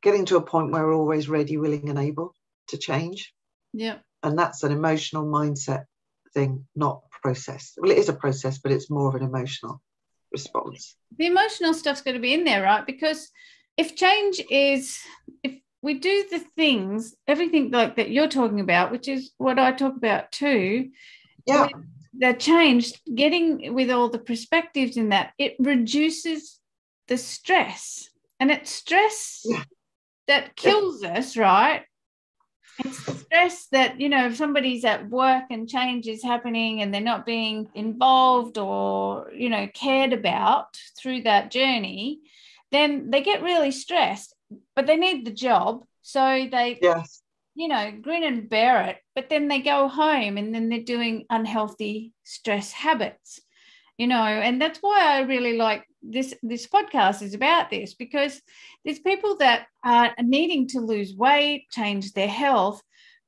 getting to a point where we're always ready, willing and able to change. Yeah. And that's an emotional mindset thing, not process. Well, it is a process, but it's more of an emotional response. The emotional stuff's got to be in there, right? Because if we do the things, everything like that you're talking about, which is what I talk about too, the change, getting with all the perspectives in that, it reduces the stress. And it's stress that kills us, right? It's the stress that, if somebody's at work and change is happening and they're not being involved or, cared about through that journey, then they get really stressed, but they need the job. So they, grin and bear it, but then they go home and then they're doing unhealthy stress habits, and that's why I really like this podcast is about this, because there's people that are needing to lose weight, change their health,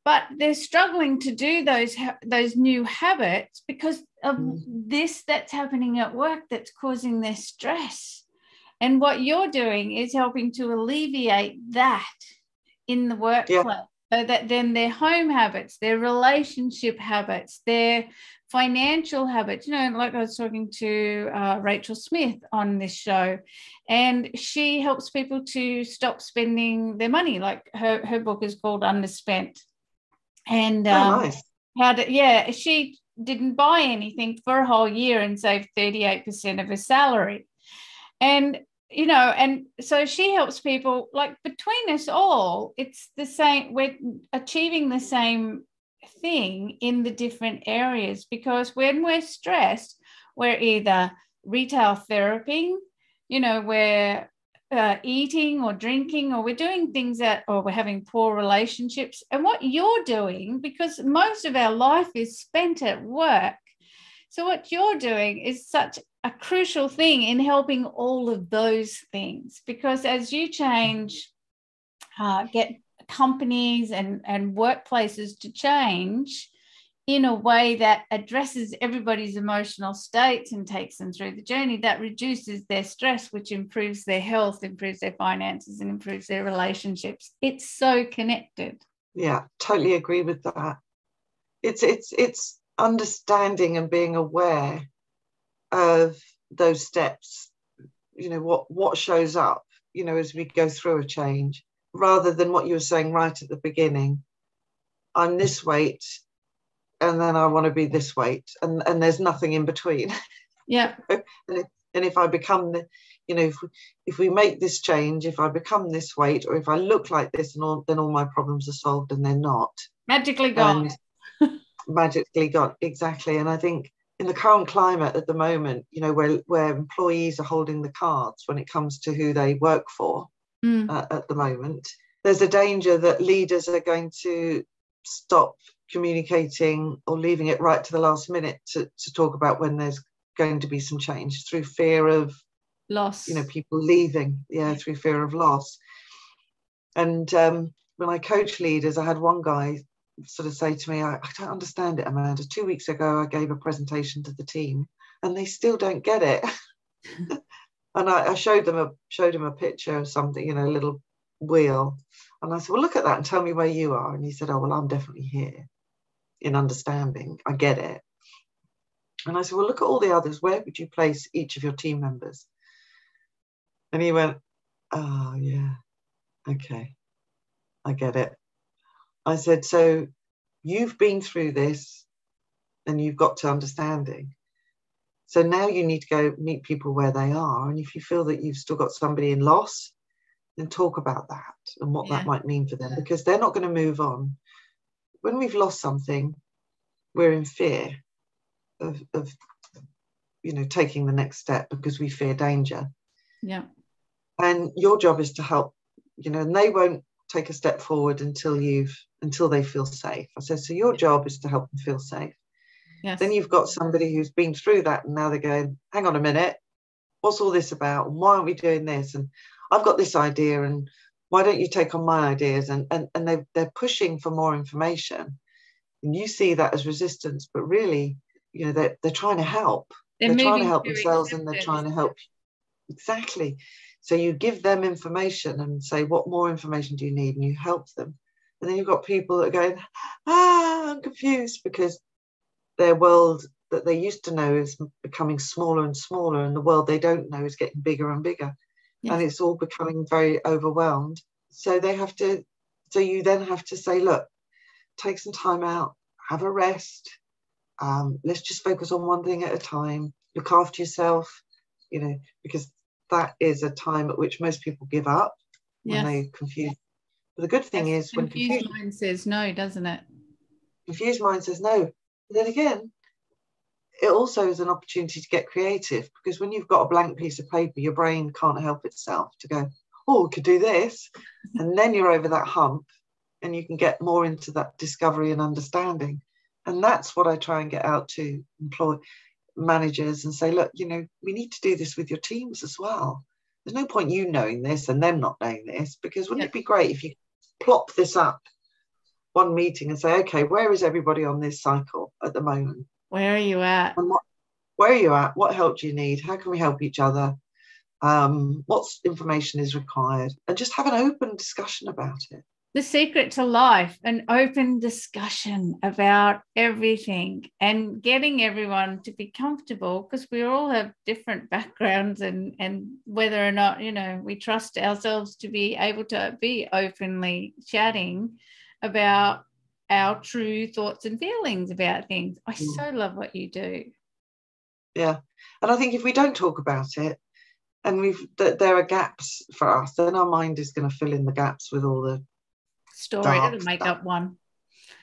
but they're struggling to do those new habits because of this that's happening at work that's causing their stress. And what you're doing is helping to alleviate that in the workplace, so that then their home habits, their relationship habits, their financial habits, like I was talking to Rachel Smith on this show, and she helps people to stop spending their money. Like her book is called Underspent. And nice. She didn't buy anything for a whole year and saved 38% of her salary. And and so she helps people, like, between us all, it's the same, we're achieving the same thing in the different areas, because when we're stressed, we're either retail theraping, we're eating or drinking, or we're doing things or we're having poor relationships. And what you're doing, because most of our life is spent at work, so what you're doing is such a crucial thing in helping all of those things, because as you change, get companies and workplaces to change in a way that addresses everybody's emotional states and takes them through the journey, that reduces their stress, which improves their health, improves their finances, and improves their relationships. It's so connected. Yeah, totally agree with that. It's understanding and being aware of those steps, what shows up, as we go through a change, rather than what you were saying right at the beginning. I'm this weight and then I want to be this weight, and there's nothing in between. Yeah. And if I become if we make this change, if I become this weight, or if I look like this, then all my problems are solved, and they're not. Magically gone. Magically gone, exactly. And I think in the current climate at the moment, where employees are holding the cards when it comes to who they work for at the moment, there's a danger that leaders are going to stop communicating or leaving it right to the last minute to talk about when there's going to be some change, through fear of loss, people leaving, through fear of loss. And when I coach leaders, I had one guy sort of say to me, I don't understand it, Amanda. 2 weeks ago, I gave a presentation to the team and they still don't get it. And I showed him a picture of something, a little wheel. And I said, well, look at that and tell me where you are. And he said, oh, well, I'm definitely here in understanding. I get it. And I said, well, look at all the others. Where would you place each of your team members? And he went, oh, yeah, okay, I get it. I said, so you've been through this and you've got to understanding. So now you need to go meet people where they are. And if you feel that you've still got somebody in loss, then talk about that and what that might mean for them, because they're not going to move on. When we've lost something, we're in fear of taking the next step because we fear danger. Yeah. And your job is to help, and they won't take a step forward until they feel safe. I said, so your job is to help them feel safe. Yes. Then you've got somebody who's been through that, and now they're going, hang on a minute, what's all this about? And why aren't we doing this? And I've got this idea, and why don't you take on my ideas? And they're pushing for more information. And you see that as resistance, but really, they're trying to help. They're trying to help themselves, and they're trying to help. Exactly. So you give them information and say, what more information do you need? And you help them. And then you've got people that are going, I'm confused, because their world that they used to know is becoming smaller and smaller, and the world they don't know is getting bigger and bigger. Yes. And it's all becoming very overwhelmed. So you then have to say, look, take some time out, have a rest. Let's just focus on one thing at a time. Look after yourself, because that is a time at which most people give up when they confuse. But the good thing is, when confused mind says no, doesn't it? Confused mind says no. But then again, it also is an opportunity to get creative, because when you've got a blank piece of paper, your brain can't help itself to go, oh, we could do this. And then you're over that hump, and you can get more into that discovery and understanding. And that's what I try and get out to employ managers and say, look, we need to do this with your teams as well. There's no point you knowing this and them not knowing this, because wouldn't it be great if you plop this up one meeting and say, okay, where is everybody on this cycle at the moment? Where are you at? And where are you at? What help do you need? How can we help each other? What information is required? And just have an open discussion about it. The secret to life, an open discussion about everything, and getting everyone to be comfortable, because we all have different backgrounds, and whether or not, we trust ourselves to be able to be openly chatting about our true thoughts and feelings about things. I so love what you do. Yeah. And I think if we don't talk about it, and there are gaps for us, then our mind is going to fill in the gaps with all the story. It'll make up one.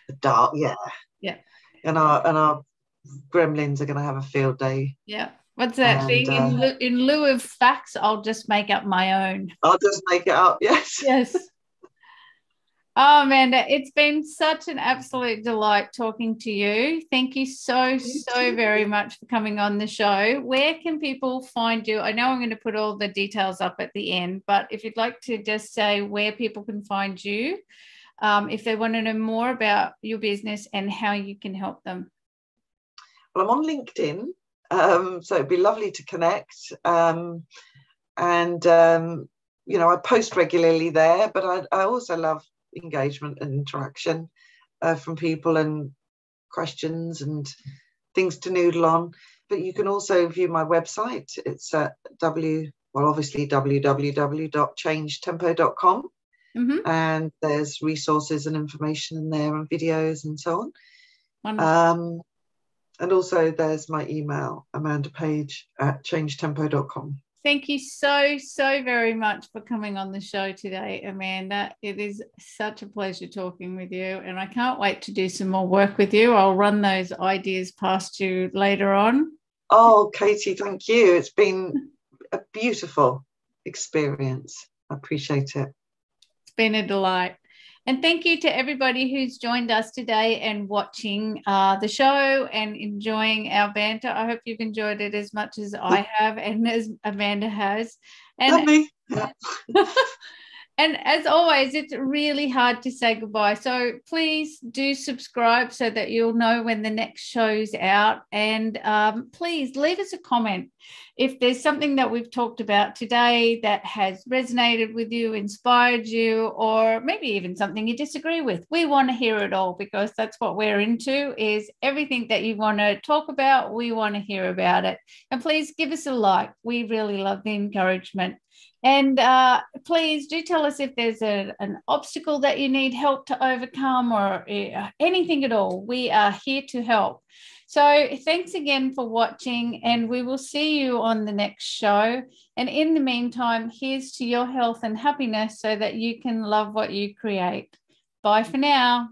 The dark, yeah. And our gremlins are going to have a field day. Yeah. What's that thing? In lieu of facts, I'll just make up my own. I'll just make it up. Yes. Yes. Oh, Amanda, it's been such an absolute delight talking to you. Thank you so very much for coming on the show. Where can people find you? I know I'm going to put all the details up at the end, but if you'd like to just say where people can find you, if they want to know more about your business and how you can help them. Well, I'm on LinkedIn, so it'd be lovely to connect. I post regularly there, but I also love engagement and interaction from people, and questions and things to noodle on. But you can also view my website. It's at www.changetempo.com. And there's resources and information in there, and videos and so on. And also there's my email, amandapage@changetempo.com. Thank you so very much for coming on the show today, Amanda. It is such a pleasure talking with you, and I can't wait to do some more work with you. I'll run those ideas past you later on. Oh, Katie, thank you. It's been a beautiful experience. I appreciate it. It's been a delight. And thank you to everybody who's joined us today and watching the show and enjoying our banter. I hope you've enjoyed it as much as I have and as Amanda has. And, and as always, it's really hard to say goodbye. So please do subscribe so that you'll know when the next show's out. And please leave us a comment. If there's something that we've talked about today that has resonated with you, inspired you, or maybe even something you disagree with, we want to hear it all, because that's what we're into, is everything that you want to talk about, we want to hear about it. And please give us a like. We really love the encouragement. And please do tell us if there's an obstacle that you need help to overcome, or anything at all. We are here to help. So thanks again for watching, and we will see you on the next show. And in the meantime, here's to your health and happiness so that you can love what you create. Bye for now.